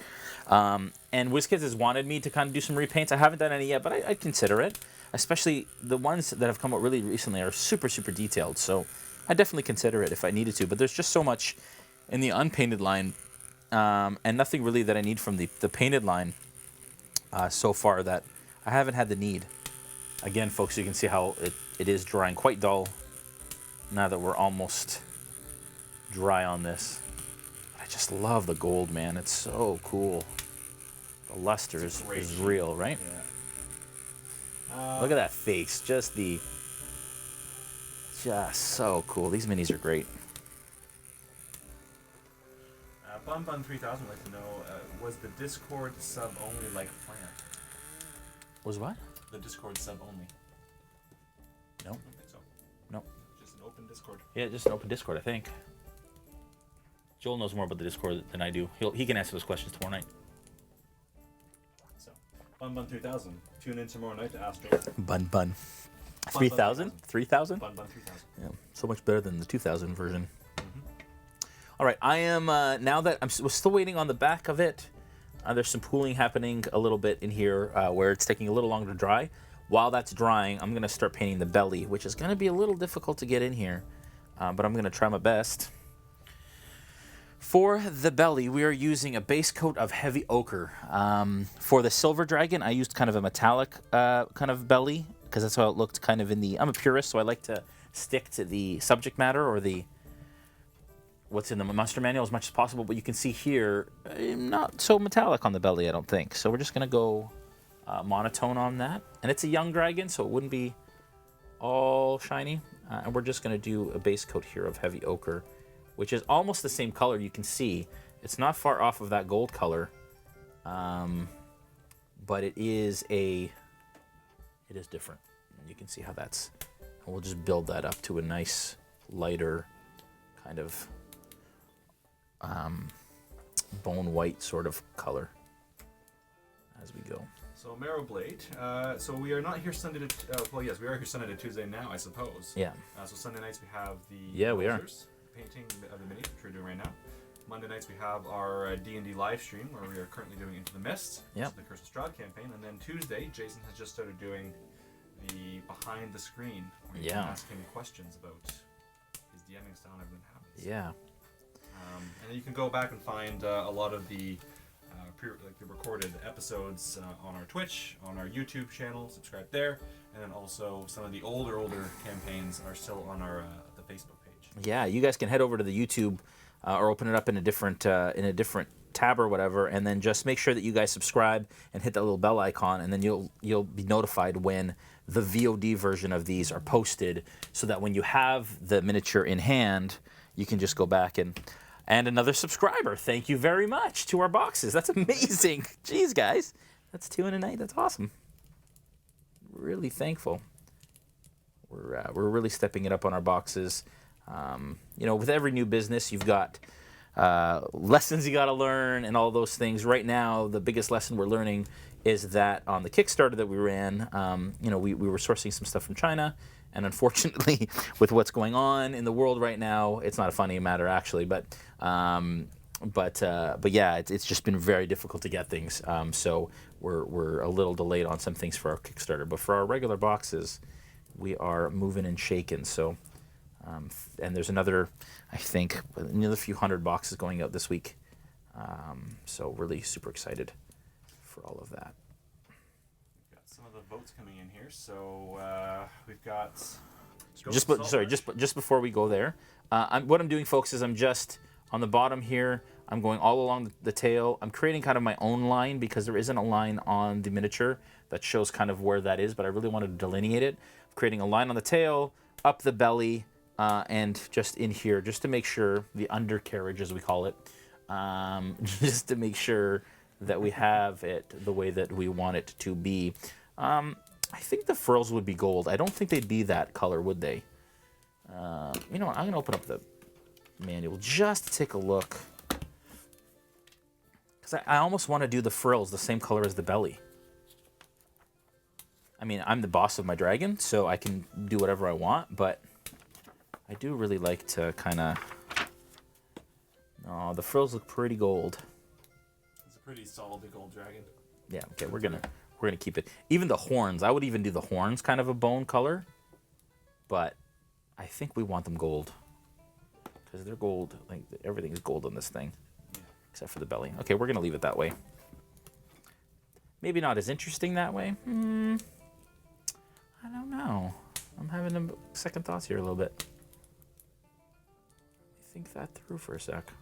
And WizKids has wanted me to kind of do some repaints. I haven't done any yet, but I'd consider it. Especially the ones that have come out really recently are super, super detailed. So I'd definitely consider it if I needed to. But there's just so much in the unpainted line and nothing really that I need from the painted line so far that I haven't had the need. Again, folks, you can see how it is drying quite dull now that we're almost dry on this. I just love the gold, man. It's so cool. The luster is real, right? Yeah. Look at that face. Just so cool. These minis are great. Bun 3000 would like to know, was the Discord sub only like planned? Was what? The Discord sub only. No. I don't think so. No. Just an open Discord. Yeah, just an open Discord, I think. Joel knows more about the Discord than I do. He can answer those questions tomorrow night. So, Bun 3000, tune in tomorrow night to Astro. Bun. 3,000? 3,000? Bun 3000. Yeah, so much better than the 2,000 version. All right, I am, now that we're still waiting on the back of it, there's some pooling happening a little bit in here where it's taking a little longer to dry. While that's drying, I'm going to start painting the belly, which is going to be a little difficult to get in here, but I'm going to try my best. For the belly, we are using a base coat of heavy ochre. For the silver dragon, I used kind of a metallic kind of belly, because that's how it looked kind of in the... I'm a purist, so I like to stick to the subject matter or the... what's in the monster manual as much as possible, but you can see here, not so metallic on the belly, I don't think. So we're just going to go monotone on that. And it's a young dragon, so it wouldn't be all shiny. And we're just going to do a base coat here of heavy ochre, which is almost the same color. You can see it's not far off of that gold color, but it is different. And you can see how that's, and we'll just build that up to a nice lighter kind of bone white sort of color as we go. So Marrowblade, so we are not here Sunday to, well yes, we are here Sunday to Tuesday now, I suppose. Yeah. So Sunday nights we have the we are painting of the minis, which we're doing right now. Monday nights we have our D&D live stream where we are currently doing Into the Mist, which is the Curse of Strahd campaign, and then Tuesday Jason has just started doing the behind the screen where you can ask him questions about his DMing style and everything happens. Yeah. And then you can go back and find a lot of the the recorded episodes on our Twitch, on our YouTube channel. Subscribe there, and then also some of the older campaigns are still on our the Facebook page. Yeah, you guys can head over to the YouTube or open it up in a different tab or whatever, and then just make sure that you guys subscribe and hit that little bell icon, and then you'll be notified when the VOD version of these are posted, so that when you have the miniature in hand, you can just go back and another subscriber. Thank you very much to our boxes. That's amazing. Jeez, guys. That's 2 in a night. That's awesome. Really thankful. We're really stepping it up on our boxes. You know, with every new business, you've got lessons you got to learn and all those things. Right now, the biggest lesson we're learning is that on the Kickstarter that we ran, you know, we were sourcing some stuff from China. And unfortunately, with what's going on in the world right now, it's not a funny matter actually. But yeah, it's just been very difficult to get things. So we're a little delayed on some things for our Kickstarter. But for our regular boxes, we are moving and shaking. So and there's another, I think, another few hundred boxes going out this week. So really super excited for all of that. Some of the votes coming in here, so we've got. Just before we go there, what I'm doing, folks, is I'm just on the bottom here. I'm going all along the tail. I'm creating kind of my own line because there isn't a line on the miniature that shows kind of where that is, but I really wanted to delineate it. I'm creating a line on the tail, up the belly, and just in here, just to make sure the undercarriage, as we call it, just to make sure that we have it the way that we want it to be. I think the frills would be gold. I don't think they'd be that color, would they? You know what? I'm going to open up the manual just to take a look. Because I almost want to do the frills the same color as the belly. I mean, I'm the boss of my dragon, so I can do whatever I want, but I do really like to kind of... Oh, the frills look pretty gold. It's a pretty solid gold dragon. Yeah, okay, we're gonna keep it. Even the horns, I would even do the horns kind of a bone color, but I think we want them gold because they're gold. Like everything's gold on this thing, except for the belly. Okay, we're gonna leave it that way. Maybe not as interesting that way. I don't know. I'm having second thoughts here a little bit. Think that through for a sec.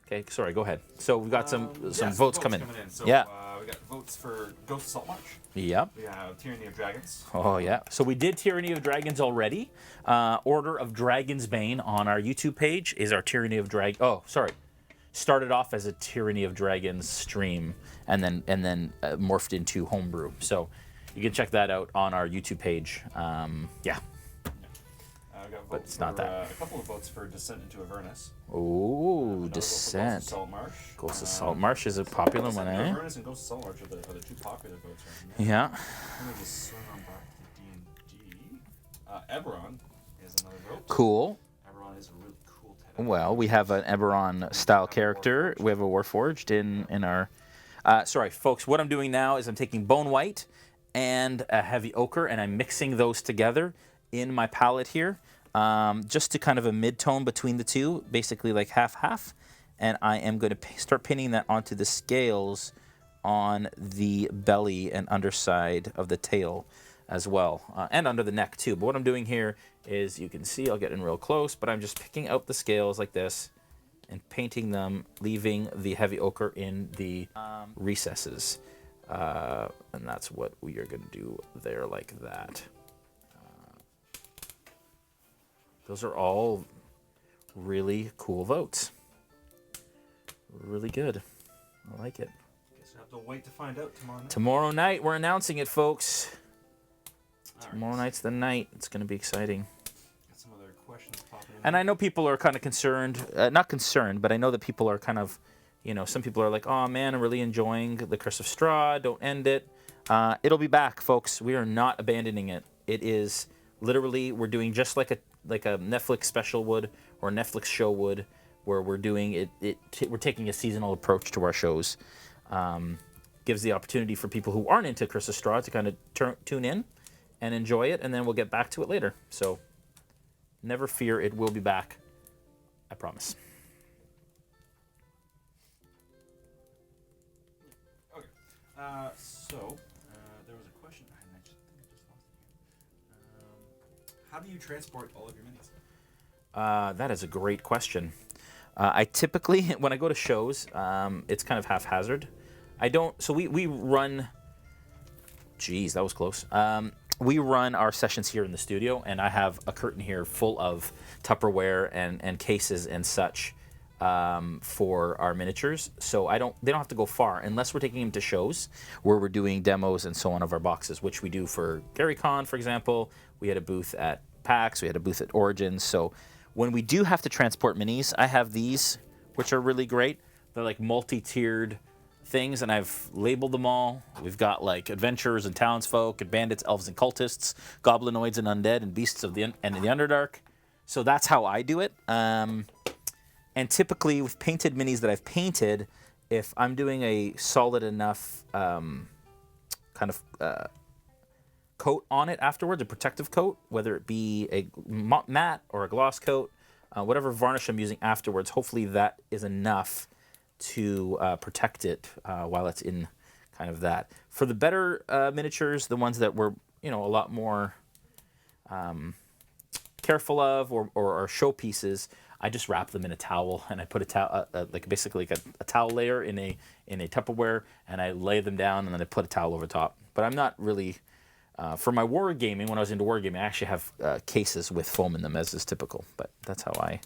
Okay, sorry, go ahead. So we've got some votes coming in. So, yeah. We got votes for Ghost of Saltmarsh. Yep. We have Tyranny of Dragons. Oh, yeah. So we did Tyranny of Dragons already. Order of Dragon's Bane on our YouTube page is our Tyranny of Dragons. Oh, sorry. Started off as a Tyranny of Dragons stream and then morphed into homebrew. So you can check that out on our YouTube page. Yeah. But it's not that. A couple of votes for Descent into Avernus. Ooh, Descent. Ghost of Saltmarsh. Ghost of Saltmarsh is a popular one, eh? Avernus and Ghost of Saltmarsh are the two popular votes right now. Yeah. I'm going to just swing on back to D&D. Eberron is another vote. Cool. Eberron is a really cool title. Well, we have an Eberron-style character. We have a Warforged in our... sorry, folks. What I'm doing now is I'm taking Bone White and a Heavy Ochre, and I'm mixing those together in my palette here. Just to kind of a mid-tone between the two, basically like half-half. And I am going to start pinning that onto the scales on the belly and underside of the tail as well, and under the neck too. But what I'm doing here is, you can see, I'll get in real close, but I'm just picking out the scales like this and painting them, leaving the Heavy Ochre in the recesses. And that's what we are going to do there like that. Those are all really cool votes. Really good. I like it. Guess we'll have to wait to find out tomorrow night. Tomorrow night, we're announcing it, folks. Tomorrow right. night's the night. It's going to be exciting. Got some other questions popping in. And I know people are kind of concerned. Not concerned, but I know that people are kind of, some people are like, oh man, I'm really enjoying The Curse of Straw. Don't end it. It'll be back, folks. We are not abandoning it. It is literally, we're doing just like a Netflix special would, or a Netflix show would, where we're doing we're taking a seasonal approach to our shows. Gives the opportunity for people who aren't into Curse of Straw to kind of tune in and enjoy it, and then we'll get back to it later. So never fear, it will be back. I promise. Okay. There was a question. I think I just lost it here. How do you transport all of your minis? That is a great question. I typically, when I go to shows, it's kind of haphazard. I don't, so we run, geez, that was close. We run our sessions here in the studio, and I have a curtain here full of Tupperware and cases and such for our miniatures. So they don't have to go far unless we're taking them to shows where we're doing demos and so on of our boxes, which we do for GaryCon, for example. We had a booth at PAX, we had a booth at Origins. So when we do have to transport minis, I have these, which are really great. They're like multi-tiered things, and I've labeled them all. We've got like adventurers and townsfolk and bandits, elves and cultists, goblinoids and undead, and beasts of the Underdark. So that's how I do it. And typically with painted minis that I've painted, if I'm doing a solid enough kind of coat on it afterwards, a protective coat, whether it be a matte or a gloss coat, whatever varnish I'm using afterwards, hopefully that is enough to protect it while it's in kind of that. For the better miniatures, the ones that we're a lot more careful of, or are showpieces, I just wrap them in a towel, and I put a towel, basically a towel layer in a Tupperware, and I lay them down, and then I put a towel over top. But I'm not really for my wargaming. When I was into wargaming, I actually have cases with foam in them, as is typical. But that's how I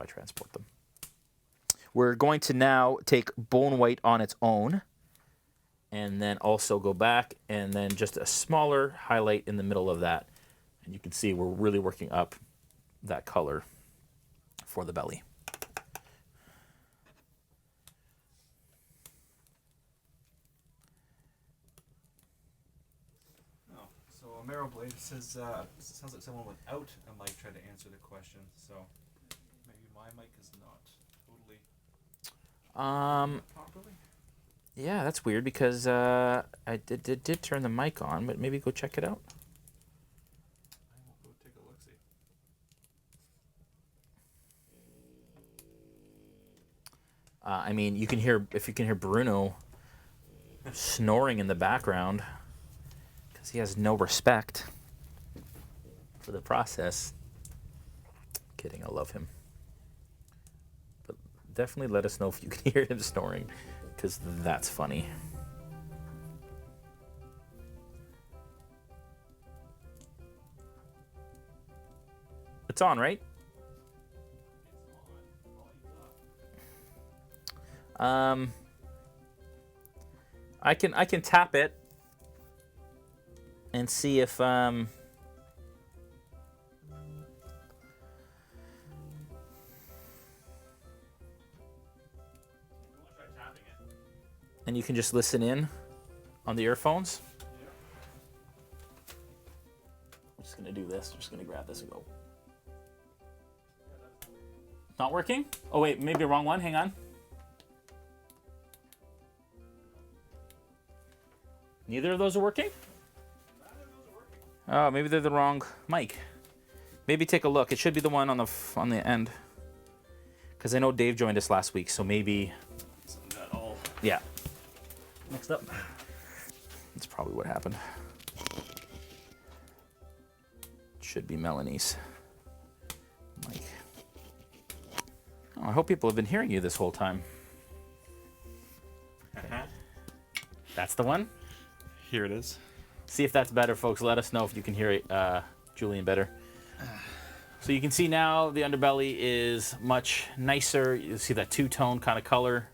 transport them. We're going to now take Bone White on its own, and then also go back, and then just a smaller highlight in the middle of that. And you can see we're really working up that color for the belly. Oh, so Amaro Blade says, sounds like someone without a mic tried to answer the question, so maybe my mic is not totally properly. Yeah, that's weird, because I did turn the mic on, but maybe go check it out. I will go take a look-see. I mean, if you can hear Bruno snoring in the background, because he has no respect. for the process. Kidding, I love him. But definitely let us know if you can hear him snoring, because that's funny. It's on, right? I can tap it and see if and you can just listen in on the earphones. I'm just gonna do this. I'm just gonna grab this and go. Not working? Oh wait, maybe the wrong one. Hang on. Neither of those are working? Oh, maybe they're the wrong mic. Maybe take a look. It should be the one on the end. Because I know Dave joined us last week, so maybe. Yeah. Next up. That's probably what happened. Should be Melanie's mic. Oh, I hope people have been hearing you this whole time. That's the one? Here it is. See if that's better, folks. Let us know if you can hear it, Julian better. So you can see now the underbelly is much nicer. You see that two-tone kind of color.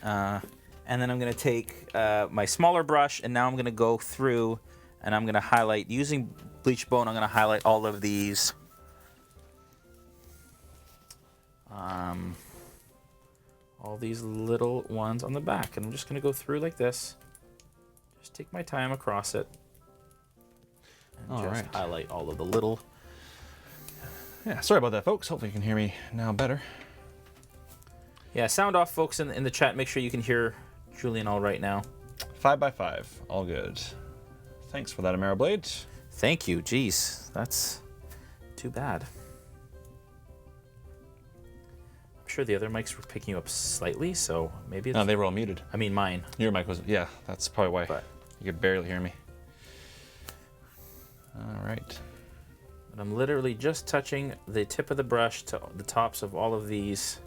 And then I'm going to take my smaller brush, and now I'm going to go through and I'm going to highlight, using bleach bone, I'm going to highlight all of these. All these little ones on the back, and I'm just going to go through like this. Just take my time across it, and highlight all of the little. Yeah, sorry about that, folks. Hopefully you can hear me now better. Yeah, sound off, folks, in the chat. Make sure you can hear Julian all right now. 5x5, all good. Thanks for that, Ameriblade. Thank you. Jeez, that's too bad. Sure the other mics were picking you up slightly, so maybe it's... No, they were all muted. I mean mine. Your mic was... Yeah, that's probably why. But you could barely hear me. All right. But I'm literally just touching the tip of the brush to the tops of all of these...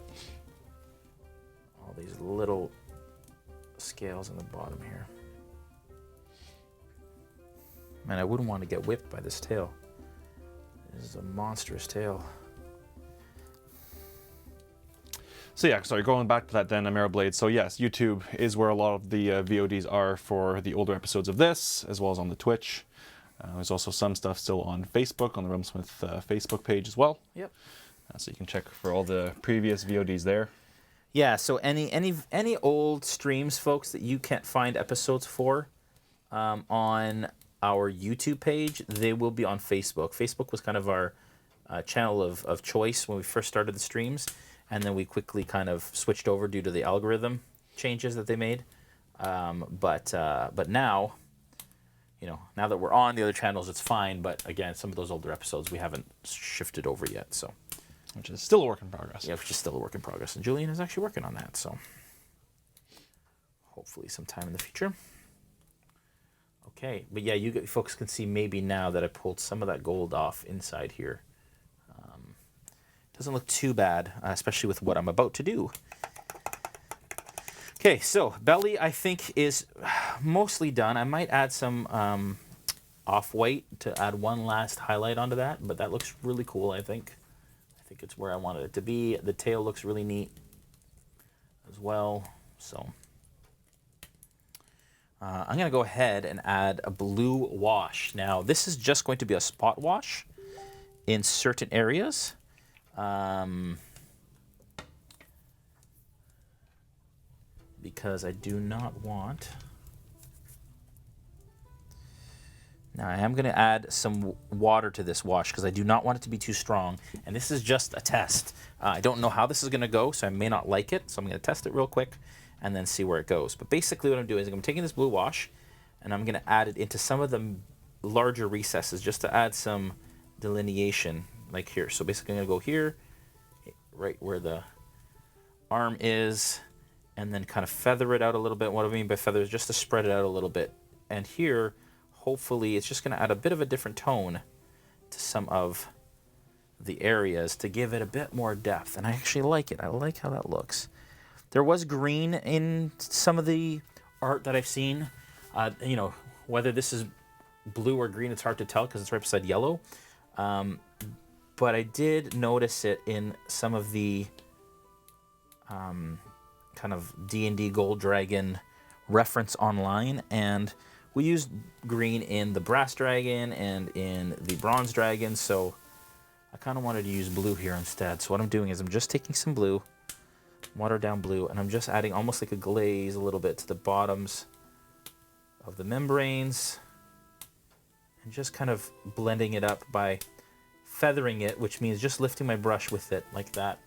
all these little scales on the bottom here. Man, I wouldn't want to get whipped by this tail. This is a monstrous tail. So yeah, sorry, going back to that then, Ameriblade. So yes, YouTube is where a lot of the VODs are for the older episodes of this, as well as on the Twitch. There's also some stuff still on Facebook, on the RealmSmith Facebook page as well. Yep. So you can check for all the previous VODs there. Yeah, so any old streams, folks, that you can't find episodes for on our YouTube page, they will be on Facebook. Facebook was kind of our channel of choice when we first started the streams. And then we quickly kind of switched over due to the algorithm changes that they made. But now, you know, now that we're on the other channels, it's fine. But again, some of those older episodes we haven't shifted over yet. So, which is still a work in progress. Yeah, which is still a work in progress. And Julian is actually working on that. So hopefully sometime in the future. Okay, but yeah, you folks can see maybe now that I pulled some of that gold off inside here. Doesn't look too bad, especially with what I'm about to do. Okay, so belly I think is mostly done. I might add some off-white to add one last highlight onto that, but that looks really cool, I think. I think it's where I wanted it to be. The tail looks really neat as well. So I'm going to go ahead and add a blue wash. Now, this is just going to be a spot wash in certain areas. Because I do not want... Now I am going to add some water to this wash because I do not want it to be too strong. And this is just a test. I don't know how this is going to go, so I may not like it. So I'm going to test it real quick and then see where it goes. But basically what I'm doing is I'm taking this blue wash and I'm going to add it into some of the larger recesses just to add some delineation, like here. So basically I'm going to go here, right where the arm is, and then kind of feather it out a little bit. What I mean by feather is just to spread it out a little bit And here, hopefully, it's just going to add a bit of a different tone to some of the areas to give it a bit more depth. And I actually like it. I like how that looks. There was green in some of the art that I've seen. You know, whether this is blue or green, it's hard to tell because it's right beside yellow. But I did notice it in some of the kind of D&D Gold Dragon reference online, and we used green in the Brass Dragon and in the Bronze Dragon, so I kind of wanted to use blue here instead. So what I'm doing is I'm just taking some blue, watered down blue, and I'm just adding almost like a glaze a little bit to the bottoms of the membranes, and just kind of blending it up by feathering it, which means just lifting my brush with it like that.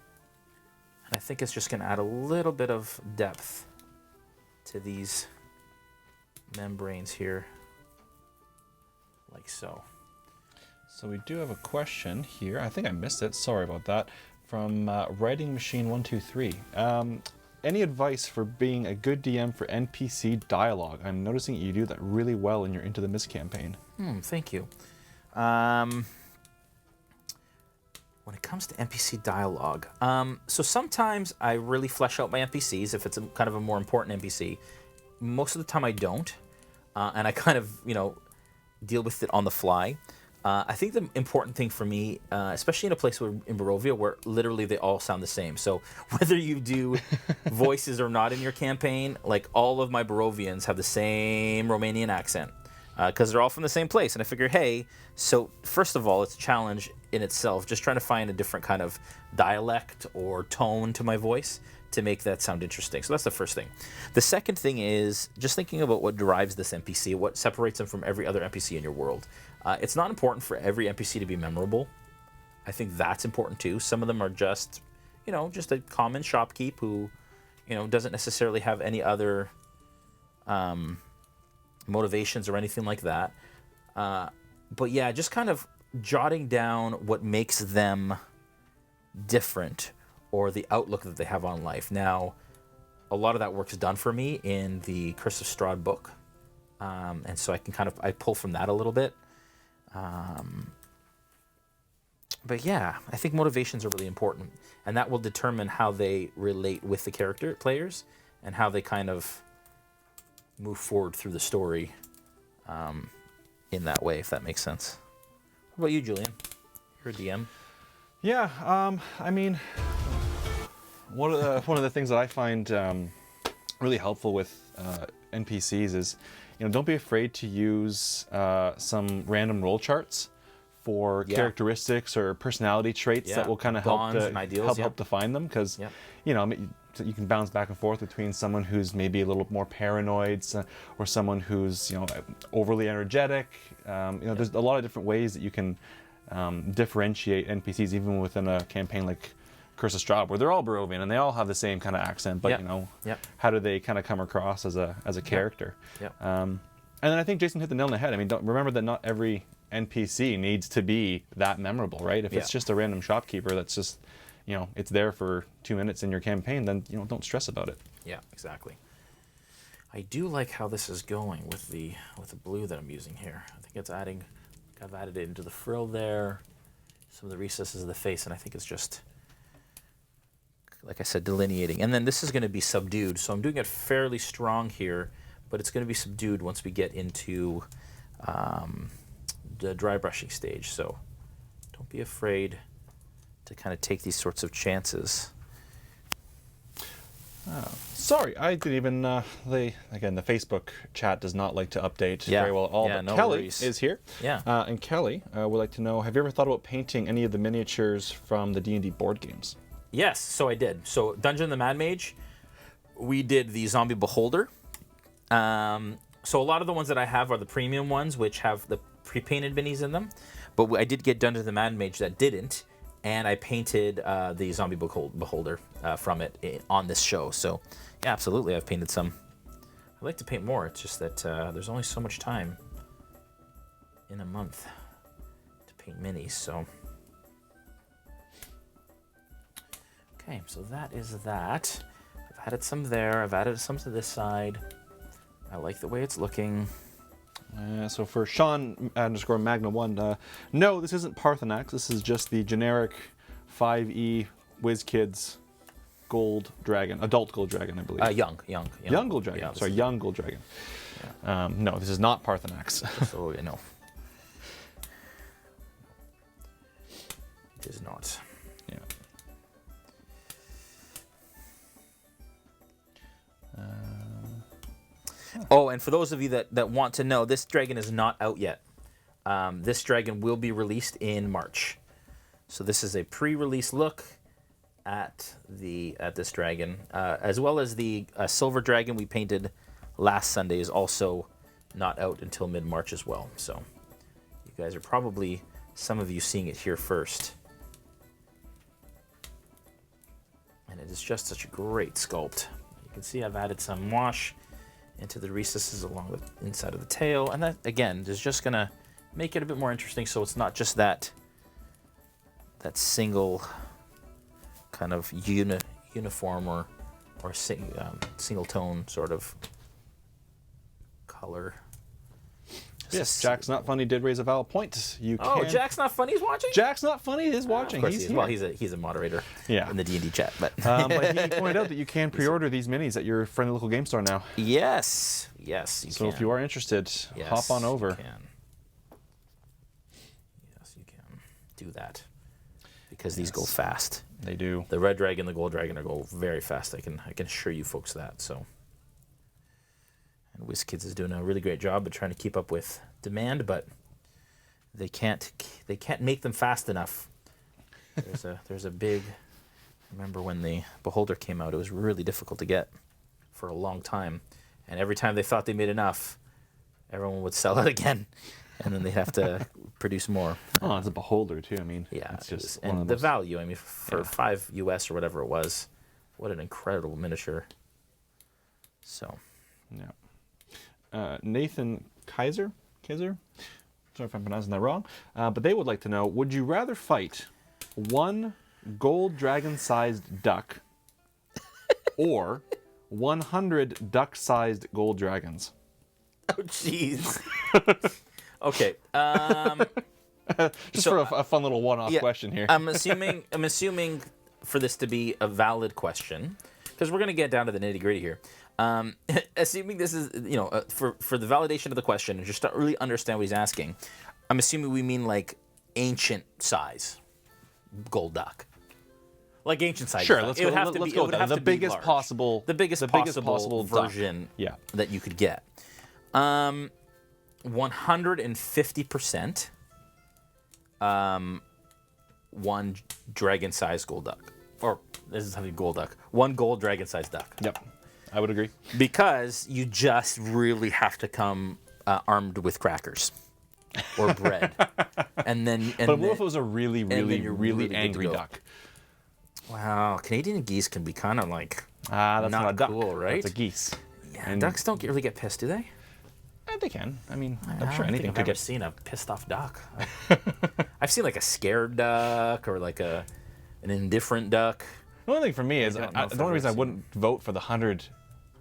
And I think it's just going to add a little bit of depth to these membranes here, like so. So we do have a question here. I think I missed it. Sorry about that. From Writing Machine 123. Any advice for being a good DM for NPC dialogue? I'm noticing you do that really well in your Into the Mist campaign. Thank you. When it comes to NPC dialogue, so sometimes I really flesh out my NPCs if it's kind of a more important NPC. Most of the time I don't, and I kind of, you know, deal with it on the fly. I think the important thing for me, especially in a place in Barovia where literally they all sound the same. So whether you do voices or not in your campaign, like all of my Barovians have the same Romanian accent. Because they're all from the same place. And I figure, hey, so first of all, it's a challenge in itself, just trying to find a different kind of dialect or tone to my voice to make that sound interesting. So that's the first thing. The second thing is just thinking about what drives this NPC, what separates them from every other NPC in your world. It's not important for every NPC to be memorable. I think that's important too. Some of them are just, you know, just a common shopkeep who, you know, doesn't necessarily have any other motivations or anything like that. But yeah, just kind of jotting down what makes them different or the outlook that they have on life. Now, a lot of that work's done for me in the Curse of Strahd book. And so I can I pull from that a little bit. But yeah, I think motivations are really important, and that will determine how they relate with the character players and how they kind of move forward through the story in that way, if that makes sense. What about you, Julian? You're a DM. Yeah, I mean, one of the things that I find really helpful with NPCs is, you know, don't be afraid to use some random roll charts for characteristics or personality traits that will kind of help define them, because you know, you can bounce back and forth between someone who's maybe a little more paranoid or someone who's, you know, overly energetic. You know, there's a lot of different ways that you can differentiate NPCs even within a campaign like Curse of Strahd, where they're all Barovian and they all have the same kind of accent, but you know, how do they kind of come across as a character? And then I think Jason hit the nail on the head. I mean, remember that not every NPC needs to be that memorable, right? If it's just a random shopkeeper that's just, you know, it's there for 2 minutes in your campaign, then, you know, don't stress about it. Yeah, exactly. I do like how this is going with the blue that I'm using here. I think it's adding, I've added it into the frill there, some of the recesses of the face, and I think it's just, like I said, delineating. And then this is going to be subdued, so I'm doing it fairly strong here, but it's going to be subdued once we get into the dry brushing stage. So don't be afraid to kind of take these sorts of chances. Sorry, I didn't even, the Facebook chat does not like to update very well at all, but no Kelly worries. is here. And Kelly would like to know, have you ever thought about painting any of the miniatures from the D&D board games? Yes, so I did. So Dungeon of the Mad Mage, we did the Zombie Beholder. So a lot of the ones that I have are the premium ones, which have the pre-painted minis in them. But I did get Dungeon of the Mad Mage that didn't, and I painted the Zombie Beholder from it on this show. So yeah, absolutely, I've painted some. I'd like to paint more. It's just that there's only so much time in a month to paint minis. So okay, so that is that. I've added some there. I've added some to this side. I like the way it's looking. So for Sean _Magna1, no, this isn't Parthenax. This is just the generic 5e WizKids gold dragon, adult gold dragon, I believe. Young gold dragon. Yeah, Sorry, young gold dragon. Yeah. No, this is not Parthenax. So you know, it is not. Yeah. Oh, and for those of you that want to know, this dragon is not out yet. This dragon will be released in March. So this is a pre-release look at this dragon, as well as the silver dragon we painted last Sunday is also not out until mid-March as well. So you guys are probably, some of you, seeing it here first. And it is just such a great sculpt. You can see I've added some wash into the recesses along the inside of the tail, and that again is just gonna make it a bit more interesting, so it's not just that single kind of uniform or single tone sort of color. Yes, Jack's Not Funny did raise a valid point. Oh, Jack's Not Funny is watching? Jack's Not Funny is watching. Of course he is. Well, he's a moderator in the D&D chat. But but he pointed out that you can pre-order these minis at your friendly local game store now. Yes, you can. So if you are interested, hop on over. You can. Yes, you can do that. Because these go fast. They do. The red dragon, the gold dragon go very fast. I can assure you folks that. So, and WizKids is doing a really great job of trying to keep up with demand, but they can't make them fast enough. There's a big. Remember when the Beholder came out? It was really difficult to get for a long time, and every time they thought they made enough, everyone would sell it again, and then they'd have to produce more. Oh, it's a Beholder too. I mean, yeah, it's just and the value. I mean, for $5 US or whatever it was, what an incredible miniature. So, yeah. Nathan Kaiser, sorry if I'm pronouncing that wrong, but they would like to know: would you rather fight one gold dragon-sized duck or 100 duck-sized gold dragons? Oh, jeez. Okay. Just for a fun little one-off question here. I'm assuming for this to be a valid question, because we're going to get down to the nitty-gritty here. Assuming this is, for the validation of the question, and just to really understand what he's asking, I'm assuming we mean like ancient size gold duck. Like ancient size. Sure, duck. let's It would have to let's be, go it would with have that. to The be biggest large. possible, the biggest possible version that you could get. 150%. One dragon-sized gold duck, or this is something gold duck. One gold dragon-sized duck. Yep, I would agree. Because you just really have to come armed with crackers or bread, and then. But what if it was a really angry duck? Wow, Canadian geese can be kind of like that's not a duck, cool, right? That's a geese. Yeah, and ducks don't really get pissed, do they? They can. I mean, I'm sure anything could I've get. never seen a pissed off duck. I've seen like a scared duck or like an indifferent duck. The only thing for me is the only reason I wouldn't vote for the 100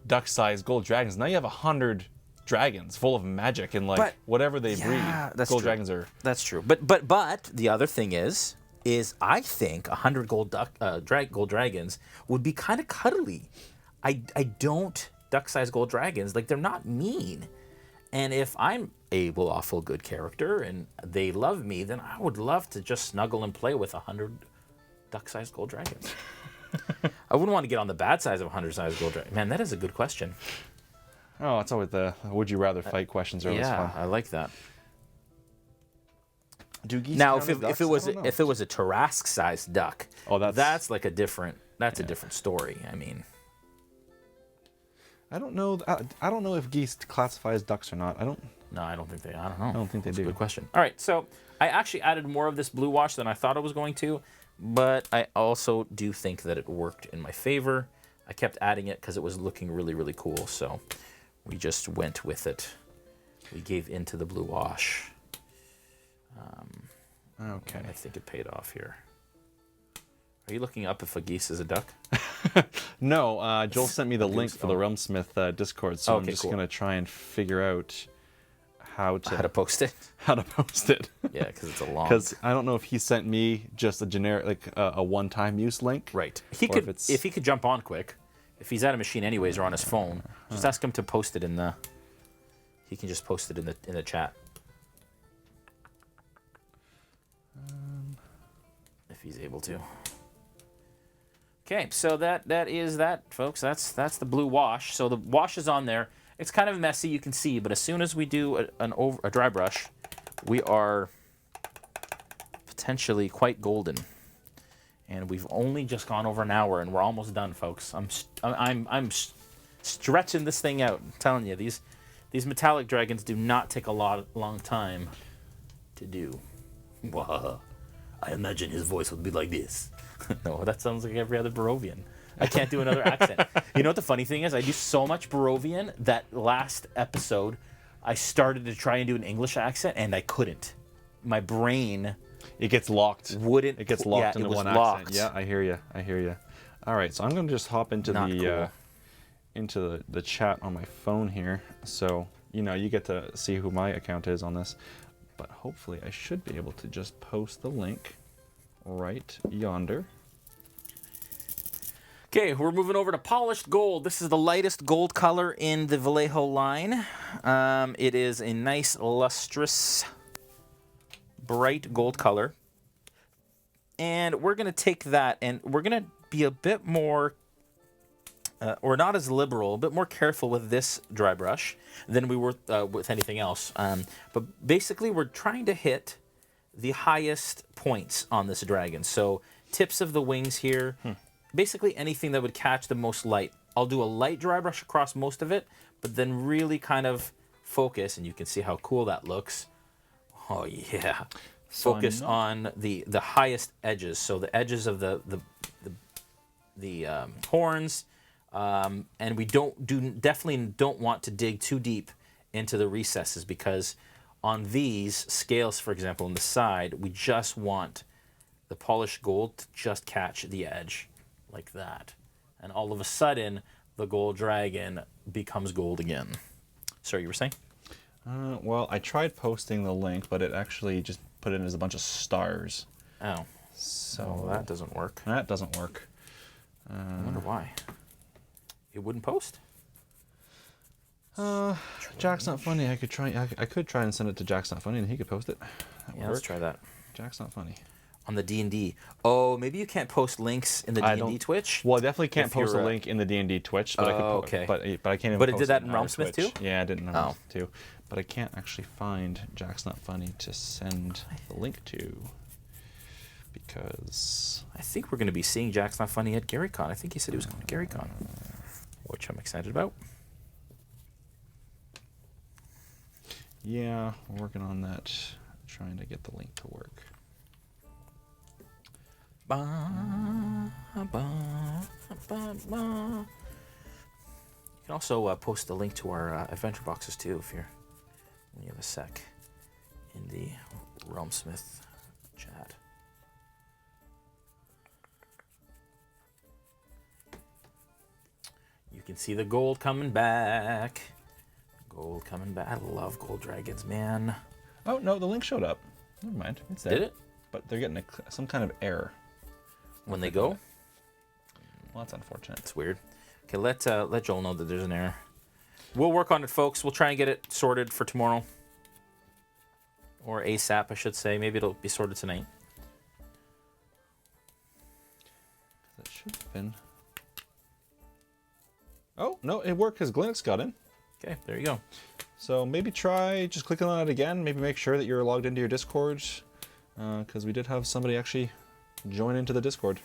duck-sized gold dragons. Now you have 100 dragons full of magic and whatever they breed. Gold dragons are. That's true. But the other thing is I think 100 gold dragons would be kind of cuddly. I don't duck-sized gold dragons, like, they're not mean. And if I'm a lawful good character and they love me, then I would love to just snuggle and play with 100 duck-sized gold dragons. I wouldn't want to get on the bad side of 100-sized gold dragon. Man, that is a good question. Oh, it's always the would you rather fight questions are always fun. I like that. Do geese Now, count as ducks? if it was a Tarrasque-sized duck, that's like a different story. I mean, I don't know. I don't know if geese classify as ducks or not. No, I don't think they. I don't know. I don't think they do. Good question. All right, so I actually added more of this blue wash than I thought I was going to, but I also do think that it worked in my favor. I kept adding it because it was looking really, really cool. So we just went with it. We gave into the blue wash. Okay. I think it paid off here. Are you looking up if a geese is a duck? No, Joel sent me the link for the RealmSmith Discord, so I'm just cool. going to try and figure out how to post it. How to post it. Yeah, because it's a long. Because I don't know if he sent me just a generic, like a one-time use link. Right. He could, if he could jump on quick, if he's at a machine anyways or on his phone, just ask him to post it in the. He can just post it in the chat. If he's able to. Okay, so that is that, folks. That's the blue wash. So the wash is on there. It's kind of messy, you can see, but as soon as we do a dry brush, we are potentially quite golden. And we've only just gone over an hour, and we're almost done, folks. I'm stretching this thing out. I'm telling you, these metallic dragons do not take a long time to do. Whoa. I imagine his voice would be like this. No, that sounds like every other Barovian. I can't do another accent. You know what the funny thing is? I do so much Barovian that last episode I started to try and do an English accent and I couldn't. My brain... It gets locked. Wouldn't... It gets locked into one locked. accent. Yeah, I hear you. I hear you. All right, so I'm going to just hop into the chat on my phone here. So, you know, you get to see who my account is on this. But hopefully I should be able to just post the link right yonder. Okay, we're moving over to polished gold. This is the lightest gold color in the Vallejo line. It is a nice, lustrous, bright gold color. And we're going to take that and we're going to be a bit more, or not as liberal, a bit more careful with this dry brush than we were with anything else. But basically, we're trying to hit the highest points on this dragon. So tips of the wings here, basically anything that would catch the most light. I'll do a light dry brush across most of it, but then really kind of focus, and you can see how cool that looks. Oh yeah. Focus on the highest edges. So the edges of the horns, and we definitely don't want to dig too deep into the recesses, because on these scales, for example, on the side, we just want the polished gold to just catch the edge like that. And all of a sudden, the gold dragon becomes gold again. Sorry, you were saying? Well, I tried posting the link, but it actually just put it as a bunch of stars. Oh. So that doesn't work. That doesn't work. I wonder why. It wouldn't post? Jack's not funny. I could try and send it to Jack's not funny, and he could post it. Let's try that. Jack's not funny. On the D&D. Oh, maybe you can't post links in the D&D Twitch? Well, I definitely can't post a link in the D&D Twitch, but I could okay. But I can't even But it post did that in our RealmSmith Twitch. too? Yeah, I did in RealmSmith too. But I can't actually find Jack's Not Funny to send the link to, because I think we're going to be seeing Jack's Not Funny at GaryCon. I think he said he was going to GaryCon, which I'm excited about. Yeah, we're working on that, trying to get the link to work. You can also post the link to our adventure boxes too, if you have a sec, in the RealmSmith chat. You can see the gold coming back. Gold coming back. I love gold dragons, man. Oh no, the link showed up. Never mind, it's there. Did it? But they're getting some kind of error when they go. Well, that's unfortunate. It's weird. Okay, let Joel know that there's an error. We'll work on it, folks. We'll try and get it sorted for tomorrow. Or ASAP, I should say. Maybe it'll be sorted tonight. That should have been. Oh, no, it worked because Glenix got in. Okay, there you go. So maybe try just clicking on it again. Maybe make sure that you're logged into your Discord, because we did have somebody actually join into the Discord.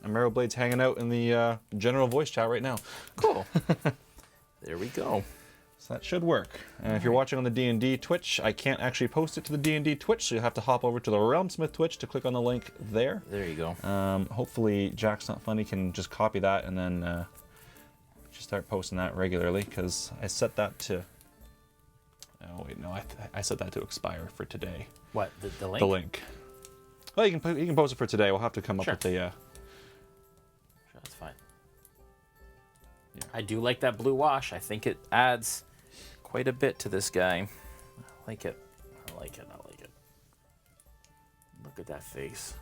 And Marrowblade's hanging out in the general voice chat right now. Cool. There we go. So that should work. And if you're watching on the D&D Twitch, I can't actually post it to the D&D Twitch, so you'll have to hop over to the RealmSmith Twitch to click on the link there. There you go. Hopefully Jack's Not Funny can just copy that and then just start posting that regularly, because I set that to... Oh, wait, no, I set that to expire for today. What, the link? The link. Well, you can post it for today. We'll have to come up with the... Sure, that's fine. Yeah. I do like that blue wash. I think it adds quite a bit to this guy. I like it. I like it. I like it. Look at that face.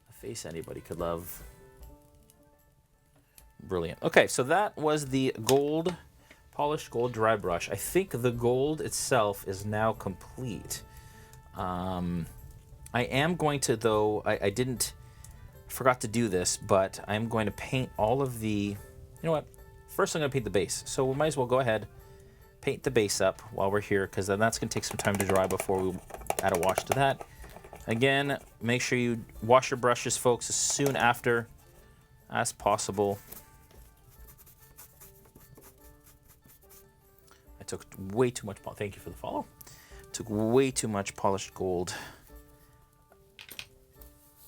A face anybody could love. Brilliant. Okay, so that was the gold, polished gold dry brush. I think the gold itself is now complete. I am going to, though, I forgot to do this, but I'm going to paint all of the, you know what? First I'm going to paint the base. So we might as well go ahead, paint the base up while we're here, because then that's going to take some time to dry before we add a wash to that. Again, make sure you wash your brushes, folks, as soon after as possible. I took way too much, thank you for the follow. Took way too much polished gold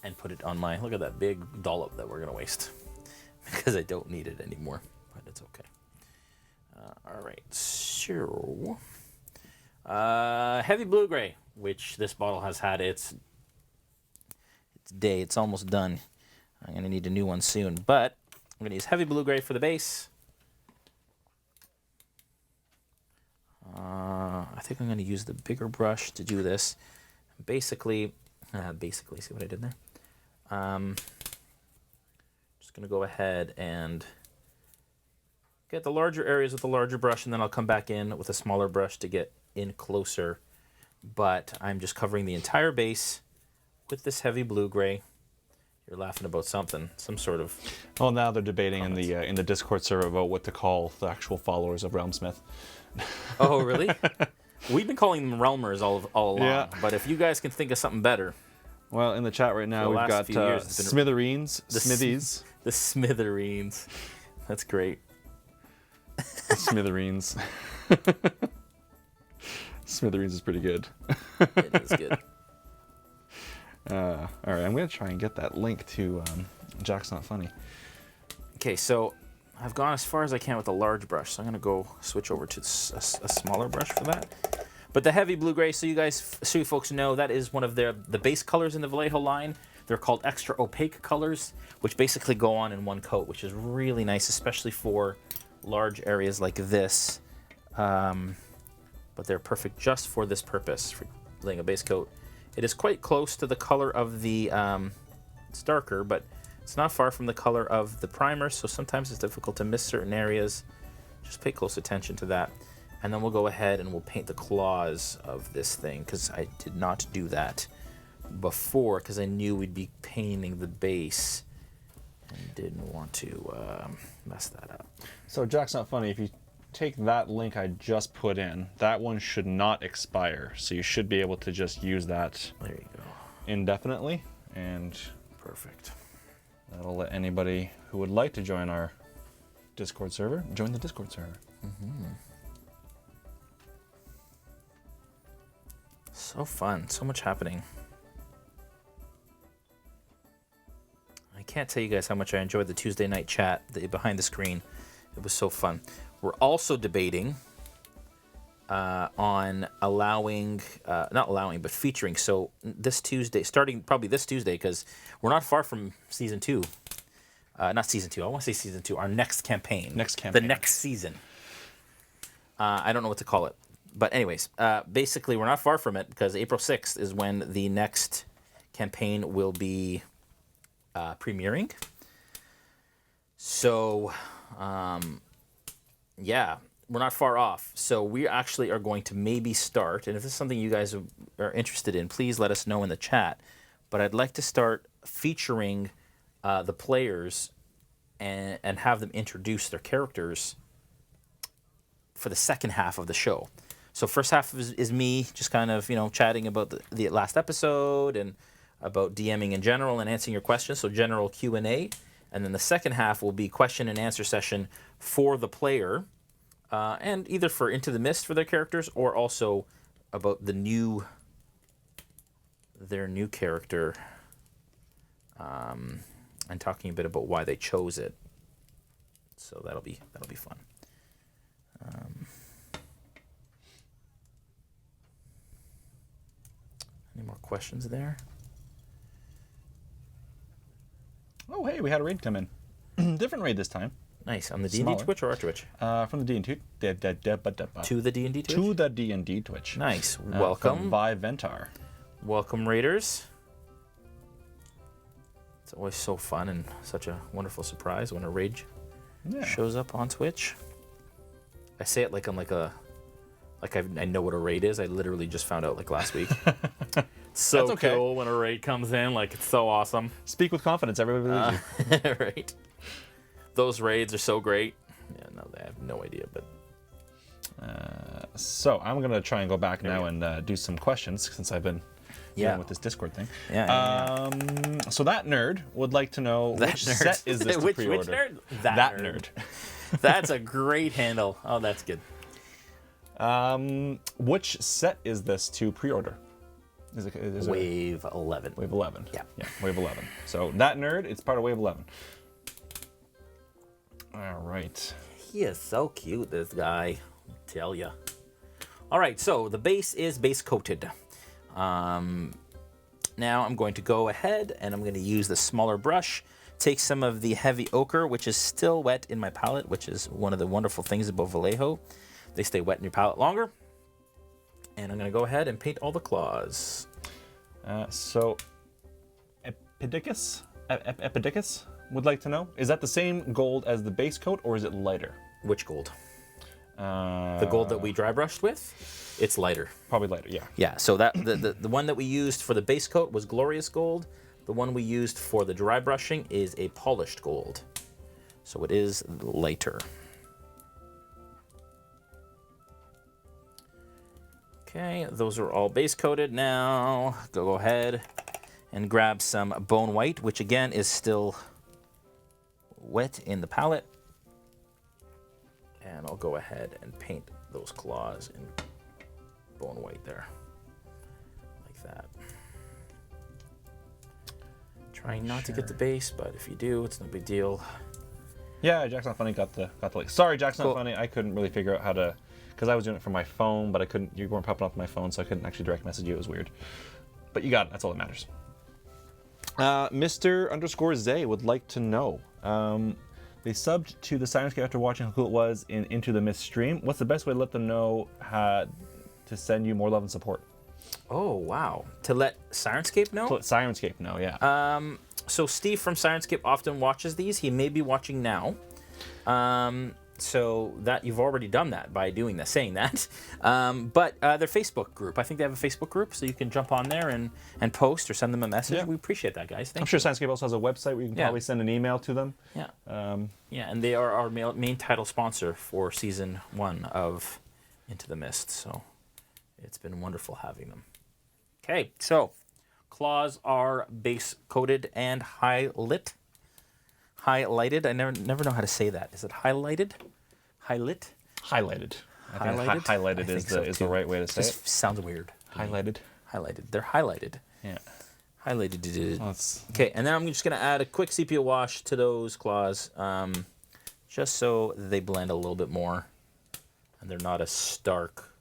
and put it on my, look at that big dollop that we're going to waste because I don't need it anymore, but it's okay. All right, so heavy blue-gray, which this bottle has had its day. It's almost done. I'm going to need a new one soon, but I'm going to use heavy blue-gray for the base. I think I'm going to use the bigger brush to do this. Basically, see what I did there? Just going to go ahead and get the larger areas with the larger brush, and then I'll come back in with a smaller brush to get in closer. But I'm just covering the entire base with this heavy blue-gray. You're laughing about something, some sort of... Well, now they're debating in the Discord server about what to call the actual followers of RealmSmith. Oh, really? We've been calling them Realmers all along, yeah. But if you guys can think of something better... Well, in the chat right now, we've got Smithereens, Smithies. The Smithereens. That's great. Smithereens. Smithereens is pretty good. It is good. All right, I'm going to try and get that link to Jack's Not Funny. Okay, so I've gone as far as I can with a large brush, so I'm going to go switch over to a smaller brush for that. But the heavy blue-gray, so you folks know, that is one of the base colors in the Vallejo line. They're called extra opaque colors, which basically go on in one coat, which is really nice, especially for large areas like this. But they're perfect just for this purpose, for laying a base coat. It is quite close to the color of the, it's darker, but it's not far from the color of the primer, so sometimes it's difficult to miss certain areas. Just pay close attention to that. And then we'll go ahead and we'll paint the claws of this thing, because I did not do that before, because I knew we'd be painting the base and didn't want to mess that up. So Jack's Not Funny, if you take that link I just put in, that one should not expire. So you should be able to just use that there you go. Indefinitely. And perfect. That'll let anybody who would like to join our Discord server join the Discord server. Mm-hmm. So fun, so much happening. I can't tell you guys how much I enjoyed the Tuesday night chat behind the screen. It was so fun. We're also debating on allowing, not allowing, but featuring. So this Tuesday, starting probably this Tuesday, because we're not far from season 2. Not season 2, I want to say season 2, our next campaign. The next season. I don't know what to call it. But anyways, basically we're not far from it, because April 6th is when the next campaign will be premiering. So, yeah, we're not far off. So we actually are going to maybe start, and if this is something you guys are interested in, please let us know in the chat. But I'd like to start featuring the players and have them introduce their characters for the second half of the show. So first half is me just kind of, chatting about the last episode and about DMing in general and answering your questions, so general Q&A. And then the second half will be question and answer session for the player, and either for Into the Mist for their characters, or also about their new character, and talking a bit about why they chose it. So that'll be fun. Any more questions there? Oh, hey, we had a raid come in. Different raid this time. Nice. On the D&D Smaller. Twitch or our Twitch? From the D&D To the D&D Twitch? To the D&D Twitch. Nice. From Welcome. Ventar. Welcome, Raiders. It's always so fun and such a wonderful surprise when a raid shows up on Twitch. I say it like I'm I know what a raid is. I literally just found out like last week. So That's okay. cool when a raid comes in. Like, it's so awesome. Speak with confidence. Everybody believes you. Right. Those raids are so great. Yeah, no, I have no idea, but So I'm going to try and go back now and do some questions since I've been dealing with this Discord thing. Yeah. So that nerd would like to know which set is this to which pre-order? nerd? That nerd. That's a great handle. Oh, that's good. Which set is this to pre-order? Is it Wave 11. Wave 11. Yeah. Yeah, Wave 11. So that nerd, it's part of Wave 11. All right. He is so cute, this guy. I'll tell ya. All right, so the base is base coated. Now I'm going to go ahead and I'm going to use the smaller brush, take some of the heavy ochre, which is still wet in my palette, which is one of the wonderful things about Vallejo. They stay wet in your palette longer. And I'm going to go ahead and paint all the claws. So Epidicus would like to know, is that the same gold as the base coat or is it lighter? Which gold? The gold that we dry brushed with? It's lighter. Probably lighter, yeah. Yeah, so that the one that we used for the base coat was glorious gold. The one we used for the dry brushing is a polished gold. So it is lighter. Okay, those are all base coated now. Go ahead and grab some bone white, which again is still wet in the palette. And I'll go ahead and paint those claws in bone white there. Like that. Trying not to get the base, but if you do, it's no big deal. Yeah, Jack's Not Funny got the link. Sorry, Jack's Not Funny. I couldn't really figure out how to, because I was doing it from my phone, but I couldn't. You weren't popping up on my phone, so I couldn't actually direct message you. It was weird. But you got it. That's all that matters. Mr_Zay would like to know. They subbed to the Sirenscape after watching how cool it was in Into the Mist stream. What's the best way to let them know how to send you more love and support? Oh, wow. To let Sirenscape know? To let Sirenscape know, yeah. So Steve from Sirenscape often watches these. He may be watching now. So that you've already done that by doing that, saying that. But their Facebook group, I think they have a Facebook group, so you can jump on there and post or send them a message. Yeah. We appreciate that, guys. I'm sure Sirenscape also has a website where you can probably send an email to them. Yeah. Yeah, and they are our main title sponsor for season 1 of Into the Mist. So it's been wonderful having them. Okay, so claws are base coated and highlighted. I never know how to say that. Is it highlighted? Highlight? Highlighted. Highlighted? Highlighted is the right way to say it. Just sounds weird. Highlighted. Highlighted. They're highlighted. Yeah. Highlighted. Well, okay, and then I'm just going to add a quick sepia wash to those claws, just so they blend a little bit more, and they're not as stark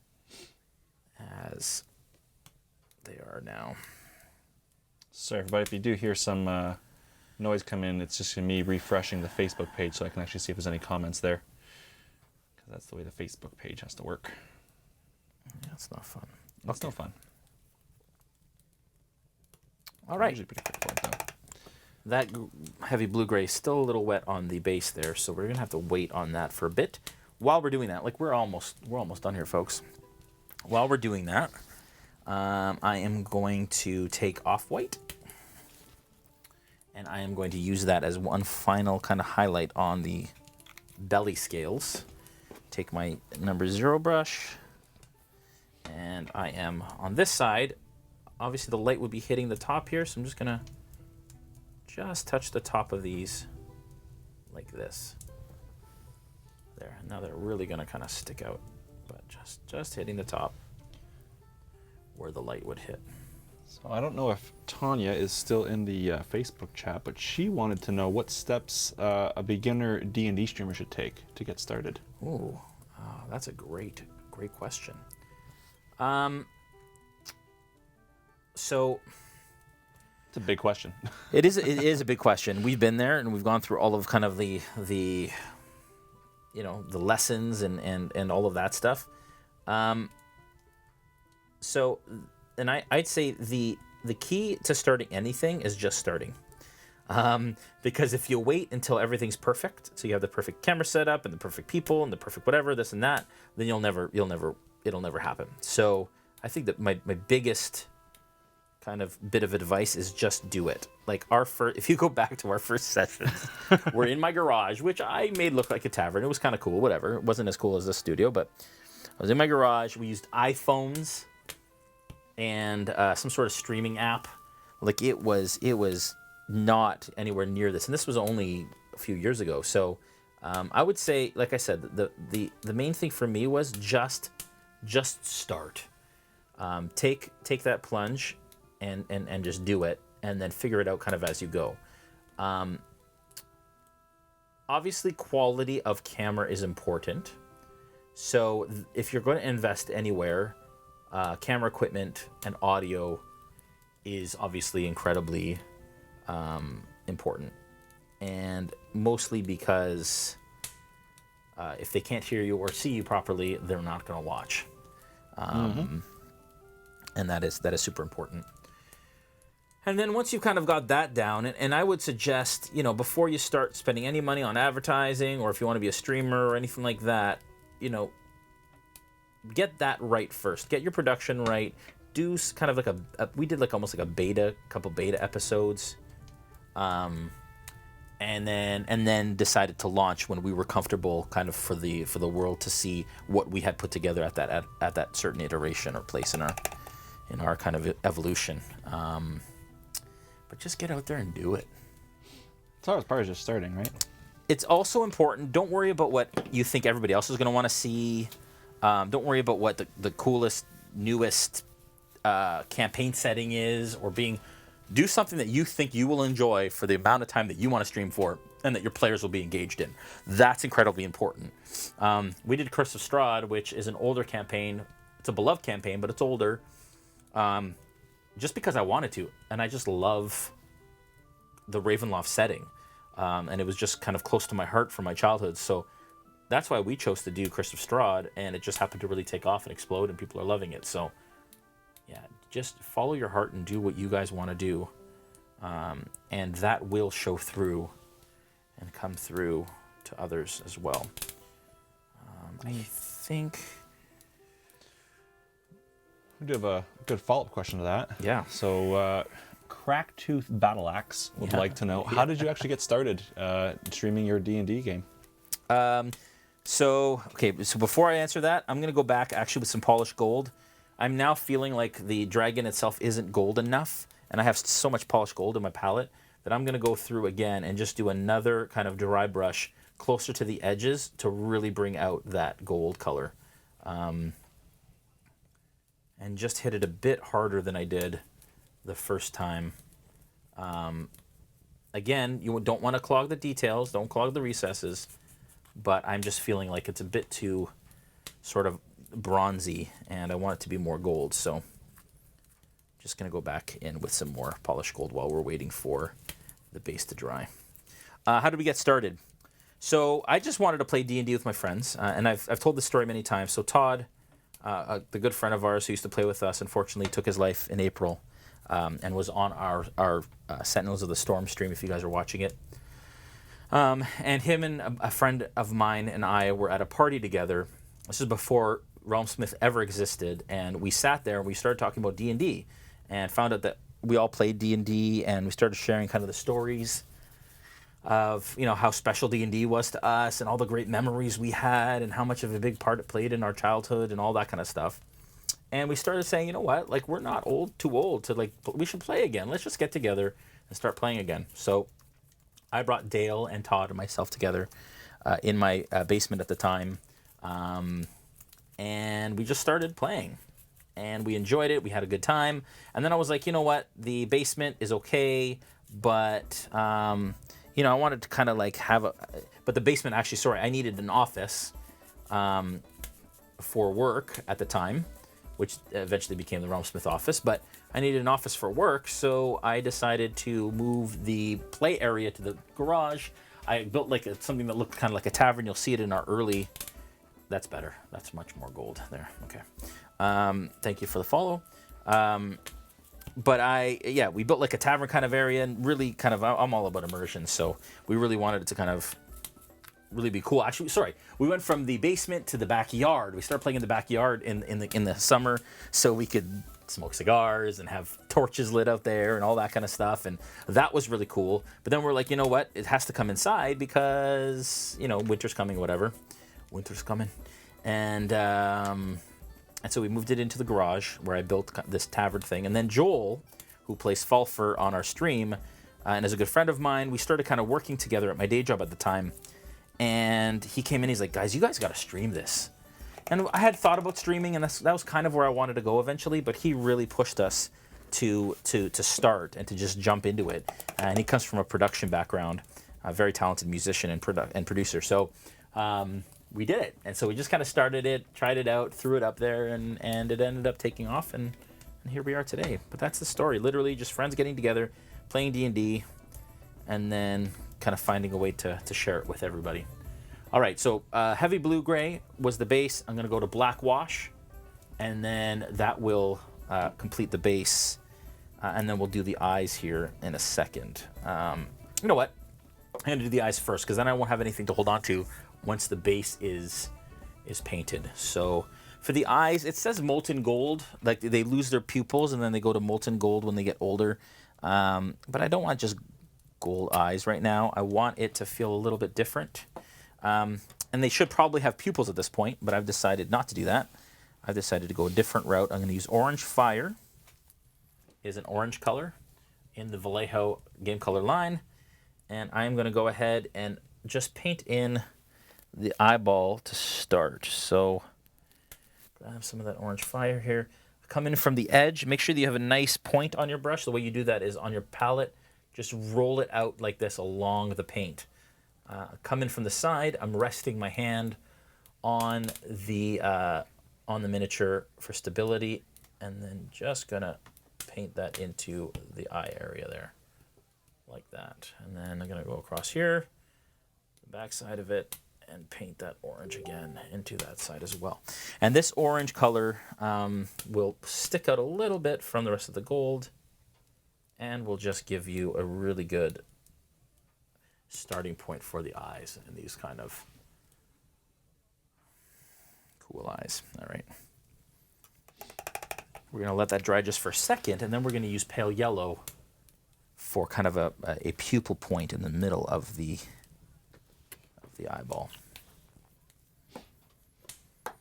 as they are now. Sorry, everybody, if you do hear some noise come in, it's just me refreshing the Facebook page so I can actually see if there's any comments there. Because that's the way the Facebook page has to work. Yeah, it's not fun. It's no fun. All right. Usually pretty quick, though. That heavy blue-gray is still a little wet on the base there, so we're going to have to wait on that for a bit. While we're doing that, like we're almost done here, folks. While we're doing that, I am going to take off-white. And I am going to use that as one final kind of highlight on the belly scales. Take my number 0 brush, and I am on this side. Obviously the light would be hitting the top here, so I'm just gonna touch the top of these like this. There, now they're really gonna kind of stick out, but just hitting the top where the light would hit. So I don't know if Tanya is still in the Facebook chat, but she wanted to know what steps a beginner D&D streamer should take to get started. Ooh, that's a great question. So it's a big question. It is a big question. We've been there and we've gone through all of kind of the the lessons and all of that stuff. So, and I'd say the key to starting anything is just starting. Because if you wait until everything's perfect, so you have the perfect camera setup and the perfect people and the perfect whatever, this and that, then it'll never happen. So I think that my biggest kind of bit of advice is just do it. Like if you go back to our first sessions, we're in my garage, which I made look like a tavern. It was kind of cool, whatever. It wasn't as cool as the studio, but I was in my garage. We used iPhones and some sort of streaming app. Like it was not anywhere near this, and this was only a few years ago. So I would say, like I said, the main thing for me was just start. Take that plunge and just do it, and then figure it out kind of as you go. Obviously, quality of camera is important. So if you're going to invest anywhere, camera equipment and audio is obviously incredibly important, and mostly because if they can't hear you or see you properly, they're not going to watch, and that is super important. And then once you've kind of got that down, and I would suggest, before you start spending any money on advertising, or if you want to be a streamer or anything like that, get that right first. Get your production right. Do kind of like we did like almost like a couple beta episodes, and then decided to launch when we were comfortable, kind of for the world to see what we had put together at that certain iteration or place in our kind of evolution. But just get out there and do it. It's always part of just starting, right? It's also important. Don't worry about what you think everybody else is going to want to see. Don't worry about what the coolest, newest campaign setting is, or do something that you think you will enjoy for the amount of time that you want to stream for, and that your players will be engaged in. That's incredibly important. We did Curse of Strahd, which is an older campaign. It's a beloved campaign, but it's older. Just because I wanted to, and I just love the Ravenloft setting, and it was just kind of close to my heart from my childhood. So that's why we chose to do Curse of Strahd, and it just happened to really take off and explode, and people are loving it. So yeah, just follow your heart and do what you guys want to do, and that will show through and come through to others as well. I think we do have a good follow-up question to that. Yeah. So, Cracktooth Battleaxe would like to know, how did you actually get started streaming your D&D game? So before I answer that, I'm going to go back actually with some polished gold. I'm now feeling like the dragon itself isn't gold enough, and I have so much polished gold in my palette that I'm going to go through again and just do another kind of dry brush closer to the edges to really bring out that gold color. And just hit it a bit harder than I did the first time. Again, you don't want to clog the details, don't clog the recesses, but I'm just feeling like it's a bit too sort of bronzy, and I want it to be more gold. So just going to go back in with some more polished gold while we're waiting for the base to dry. How did we get started? So I just wanted to play D&D with my friends, and I've told this story many times. So Todd, the good friend of ours who used to play with us, unfortunately took his life in April, and was on our Sentinels of the Storm stream, if you guys are watching it. And him and a friend of mine and I were at a party together. This is before RealmSmith ever existed, and we sat there and we started talking about D&D, and found out that we all played D&D, and we started sharing kind of the stories of how special D&D was to us, and all the great memories we had, and how much of a big part it played in our childhood, and all that kind of stuff. And we started saying, you know what, like, we're not too old to, like, we should play again. Let's just get together and start playing again. So I brought Dale and Todd and myself together in my basement at the time, and we just started playing, and we enjoyed it. We had a good time. And then I was like, you know what, the basement is okay, but I wanted to kind of like but the basement actually, I needed an office for work at the time, which eventually became the RealmSmith office, but I needed an office for work, so I decided to move the play area to the garage. I built like something that looked kind of like a tavern. You'll see it in our early. That's better. That's much more gold there. Okay. Thank you for the follow. But we built like a tavern kind of area, and really kind of, I'm all about immersion, so we really wanted it to kind of really be cool. Actually, sorry, we went from the basement to the backyard. We started playing in the backyard in the summer, so we could smoke cigars and have torches lit out there and all that kind of stuff, and that was really cool. But then we're like, you know what? It has to come inside because, you know, winter's coming, whatever. Winter's coming, and so we moved it into the garage where I built this tavern thing. And then Joel, who plays Falfer on our stream, and is a good friend of mine, we started kind of working together at my day job at the time. And he came in, he's like, guys, you guys got to stream this. And I had thought about streaming, and that was kind of where I wanted to go eventually, but he really pushed us to start and to just jump into it. And he comes from a production background, a very talented musician and producer. So we did it. And so we just kind of started it, tried it out, threw it up there, and it ended up taking off, and here we are today. But that's the story. Literally just friends getting together, playing D&D, and then kind of finding a way to share it with everybody. All right, so heavy blue-gray was the base. I'm going to go to black wash, and then that will complete the base, and then we'll do the eyes here in a second. You know what? I'm going to do the eyes first, because then I won't have anything to hold on to once the base is painted. So for the eyes, it says molten gold. Like they lose their pupils, and then they go to molten gold when they get older. But I don't want just gold eyes right now. I want it to feel a little bit different. And they should probably have pupils at this point, but I've decided not to do that. I've decided to go a different route. I'm going to use Orange Fire. Is an orange color in the Vallejo Game Color line. And I'm going to go ahead and just paint in the eyeball to start. So grab some of that Orange Fire here. Come in from the edge. Make sure that you have a nice point on your brush. The way you do that is on your palette. Just roll it out like this along the paint. Come in from the side. I'm resting my hand on the miniature for stability, and then just gonna paint that into the eye area there, like that. And then I'm gonna go across here, the back side of it, and paint that orange again into that side as well. And this orange color will stick out a little bit from the rest of the gold, and will just give you a really good starting point for the eyes and these kind of cool eyes. All right. We're going to let that dry just for a second, and then we're going to use pale yellow for kind of a pupil point in the middle of the eyeball. A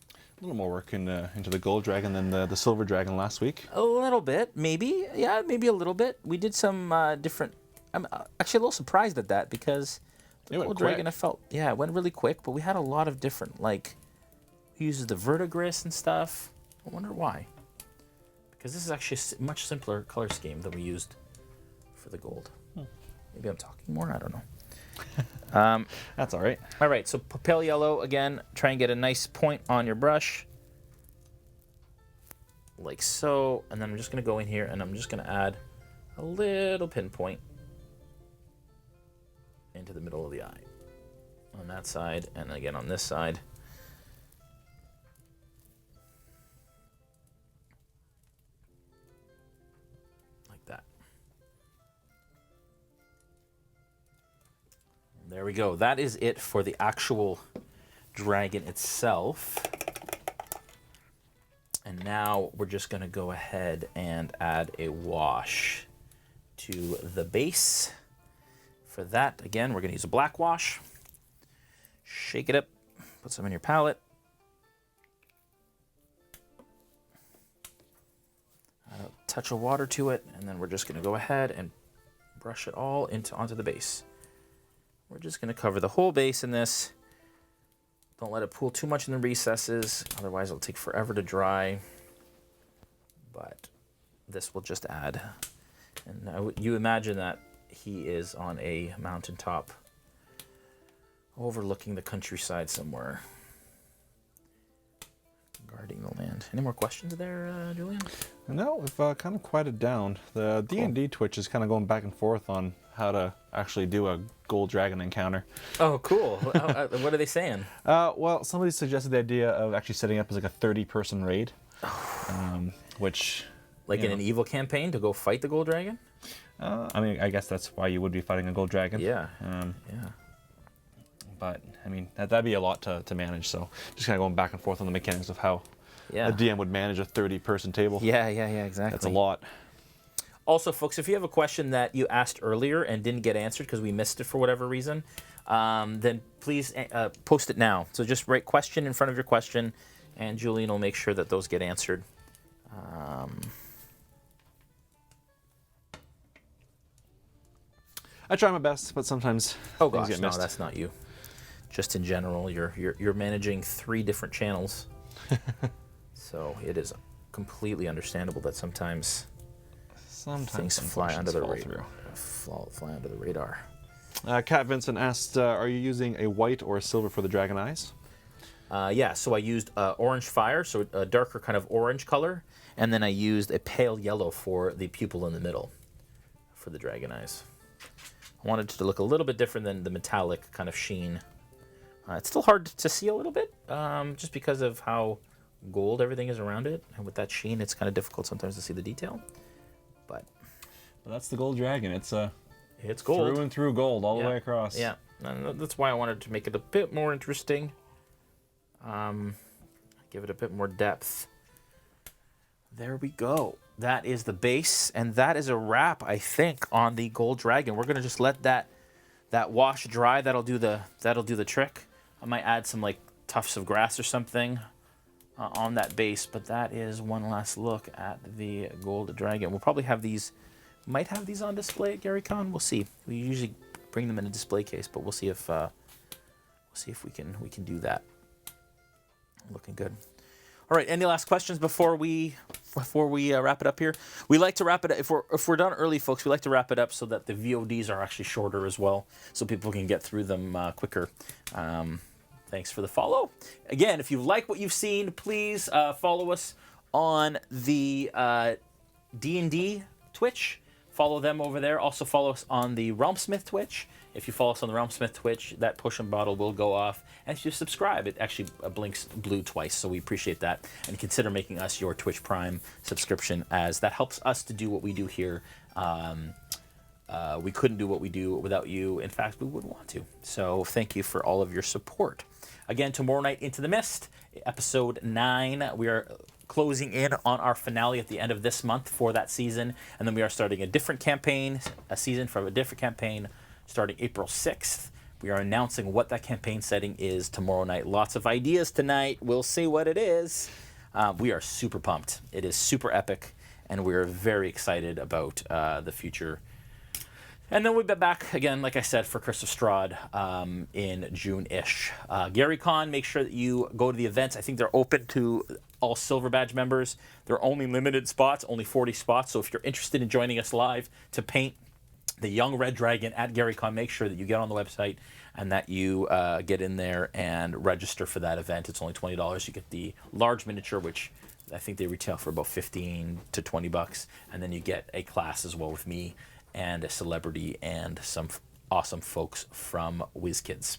little more work into the gold dragon than the silver dragon last week. A little bit, maybe. Yeah, maybe a little bit. We did some different... I'm actually a little surprised at that, because the gold dragon, I felt, it went really quick, but we had a lot of different, like, we used the verdigris and stuff. I wonder why. Because this is actually a much simpler color scheme than we used for the gold. Maybe I'm talking more, I don't know. That's all right. All right, so pale yellow, again, try and get a nice point on your brush. Like so. And then I'm just going to go in here, and I'm just going to add a little pinpoint into the middle of the eye. On that side, and again on this side. Like that. There we go. That is it for the actual dragon itself. And now we're just going to go ahead and add a wash to the base. For that, again, we're going to use a black wash. Shake it up. Put some in your palette. Add a touch of water to it, and then we're just going to go ahead and brush it all onto the base. We're just going to cover the whole base in this. Don't let it pool too much in the recesses, otherwise it'll take forever to dry. But this will just add. And you imagine that he is on a mountaintop overlooking the countryside somewhere. Guarding the land. Any more questions there, Julian? No, we've kind of quieted down. The D&D Twitch is kind of going back and forth on how to actually do a gold dragon encounter. Oh, cool. What are they saying? Well, somebody suggested the idea of actually setting up as like a 30-person raid, which... Like in an evil campaign to go fight the gold dragon? I mean, I guess that's why you would be fighting a gold dragon. Yeah. Yeah. But, I mean, that'd be a lot to manage, so just kind of going back and forth on the mechanics of how a DM would manage a 30-person table. Yeah, exactly. That's a lot. Also, folks, if you have a question that you asked earlier and didn't get answered because we missed it for whatever reason, then please post it now. So just write question in front of your question, and Julian will make sure that those get answered. I try my best, but sometimes things get missed. No, that's not you. Just in general, you're managing 3 different channels, so it is completely understandable that sometimes things fly under the radar. Fly under the radar. Cat Vincent asked, "Are you using a white or a silver for the dragon eyes?" Yeah, so I used orange fire, so a darker kind of orange color, and then I used a pale yellow for the pupil in the middle for the dragon eyes. I wanted it to look a little bit different than the metallic kind of sheen. It's still hard to see a little bit, just because of how gold everything is around it, and with that sheen, it's kind of difficult sometimes to see the detail. But well, that's the gold dragon. It's gold through and through gold all the way across. Yeah, and that's why I wanted to make it a bit more interesting. Give it a bit more depth. There we go. That is the base, and that is a wrap, I think, on the gold dragon. We're gonna just let that wash dry. That'll do the trick. I might add some like tufts of grass or something on that base, but that is one last look at the gold dragon. We'll probably have these, might have these on display at GaryCon. We'll see. We usually bring them in a display case, but we'll see if we can do that. Looking good. All right. Any last questions before we wrap it up here? We like to wrap it up if we're done early, folks. We like to wrap it up so that the VODs are actually shorter as well, so people can get through them quicker. Thanks for the follow. Again, if you like what you've seen, please follow us on the D&D Twitch. Follow them over there. Also follow us on the RealmSmith Twitch. If you follow us on the RealmSmith Twitch, that push and bottle will go off. And if you subscribe, it actually blinks blue twice, so we appreciate that. And consider making us your Twitch Prime subscription, as that helps us to do what we do here. We couldn't do what we do without you. In fact, we wouldn't want to. So thank you for all of your support. Again, tomorrow night, Into the Mist, episode 9. We are closing in on our finale at the end of this month for that season. And then we are starting a different campaign, a season from a different campaign, starting April 6th. We are announcing what that campaign setting is tomorrow night. Lots of ideas tonight. We'll see what it is. We are super pumped. It is super epic, and we're very excited about the future. And then we'll be back again, like I said, for Curse of Strahd in June-ish. GaryCon, make sure that you go to the events. I think they're open to all Silver Badge members. They're only limited spots, only 40 spots. So if you're interested in joining us live to paint the young red dragon at GaryCon, make sure that you get on the website and that you get in there and register for that event. It's only $20. You get the large miniature, which I think they retail for about $15 to $20, and then you get a class as well with me and a celebrity and some awesome folks from WizKids.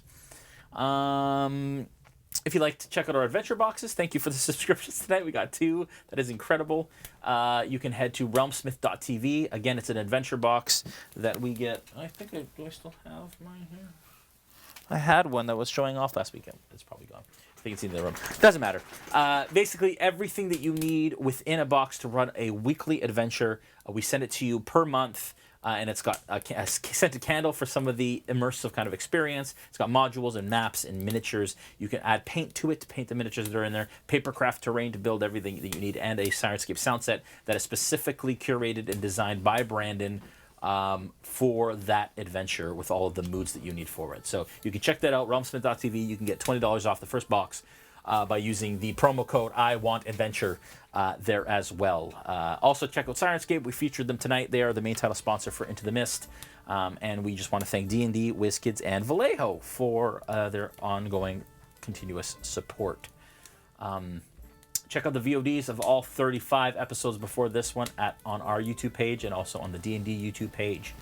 If you'd like to check out our adventure boxes, thank you for the subscriptions tonight. We got 2. That is incredible. You can head to realmsmith.tv. Again, it's an adventure box that we get. I think do I still have mine here? I had one that was showing off last weekend. It's probably gone. I think it's in the room. Doesn't matter. Basically, everything that you need within a box to run a weekly adventure. We send it to you per month. And it's got a scented candle for some of the immersive kind of experience. It's got modules and maps and miniatures. You can add paint to it to paint the miniatures that are in there, papercraft terrain to build everything that you need, and a Sirenscape sound set that is specifically curated and designed by Brandon for that adventure with all of the moods that you need for it. So you can check that out, realmsmith.tv. You can get $20 off the first box by using the promo code IWANTADVENTURE there as well. Also, check out Sirenscape. We featured them tonight. They are the main title sponsor for Into the Mist. And we just want to thank D&D, WizKids, and Vallejo for their ongoing continuous support. check out the VODs of all 35 episodes before this one on our YouTube page and also on the D&D YouTube page.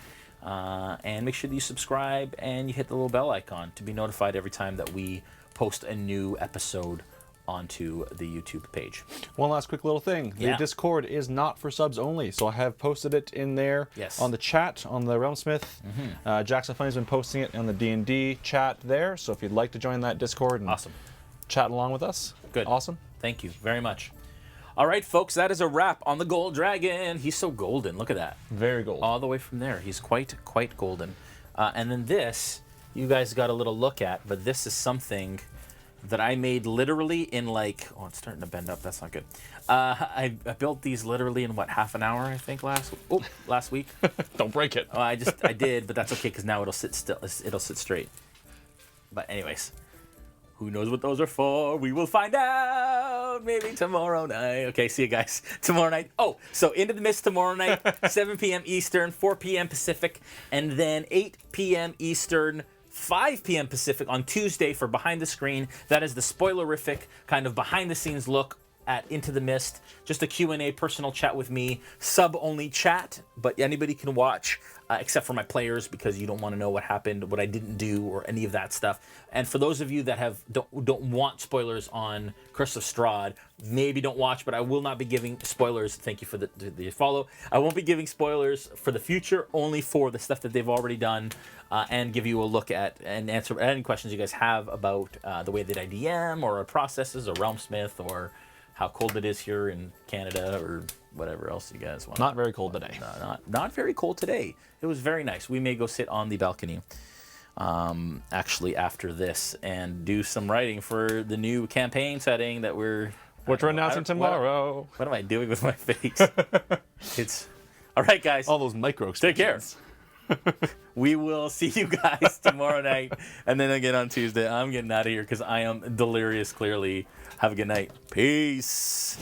And make sure that you subscribe and you hit the little bell icon to be notified every time that we post a new episode onto the YouTube page. One last quick little thing. The Discord is not for subs only, so I have posted it in there on the chat on the RealmSmith. Jackson Funny's been posting it on the D&D chat there, so if you'd like to join that Discord and chat along with us, awesome. Thank you very much. All right, folks, that is a wrap on the Gold Dragon. He's so golden. Look at that. Very golden. All the way from there. He's quite golden. And then this, you guys got a little look at, but this is something that I made literally in like, oh, it's starting to bend up. That's not good. I built these literally in what, half an hour, I think, last week. Don't break it. I did, but that's okay because now it'll sit still. It'll sit straight. But anyways, who knows what those are for? We will find out maybe tomorrow night. Okay, see you guys tomorrow night. Oh, so Into the Mist tomorrow night, 7 p.m. Eastern, 4 p.m. Pacific, and then 8 p.m. Eastern, 5 p.m. Pacific on Tuesday for Behind the Screen. That is the spoilerific kind of behind-the-scenes look at Into the Mist. Just a Q&A personal chat with me. Sub-only chat, but anybody can watch except for my players because you don't want to know what happened, what I didn't do, or any of that stuff. And for those of you that don't want spoilers on Curse of Strahd, maybe don't watch, but I will not be giving spoilers. Thank you for the follow. I won't be giving spoilers for the future, only for the stuff that they've already done, and give you a look at and answer any questions you guys have about the way that I DM or our processes or RealmSmith or how cold it is here in Canada or whatever else you guys want. Not very cold today. Not very cold today. It was very nice. We may go sit on the balcony actually after this and do some writing for the new campaign setting that we're announcing tomorrow. What am I doing with my face? It's all right, guys. All those micro Take care. We will see you guys tomorrow night and then again on Tuesday. I'm getting out of here because I am delirious, clearly. Have a good night. Peace.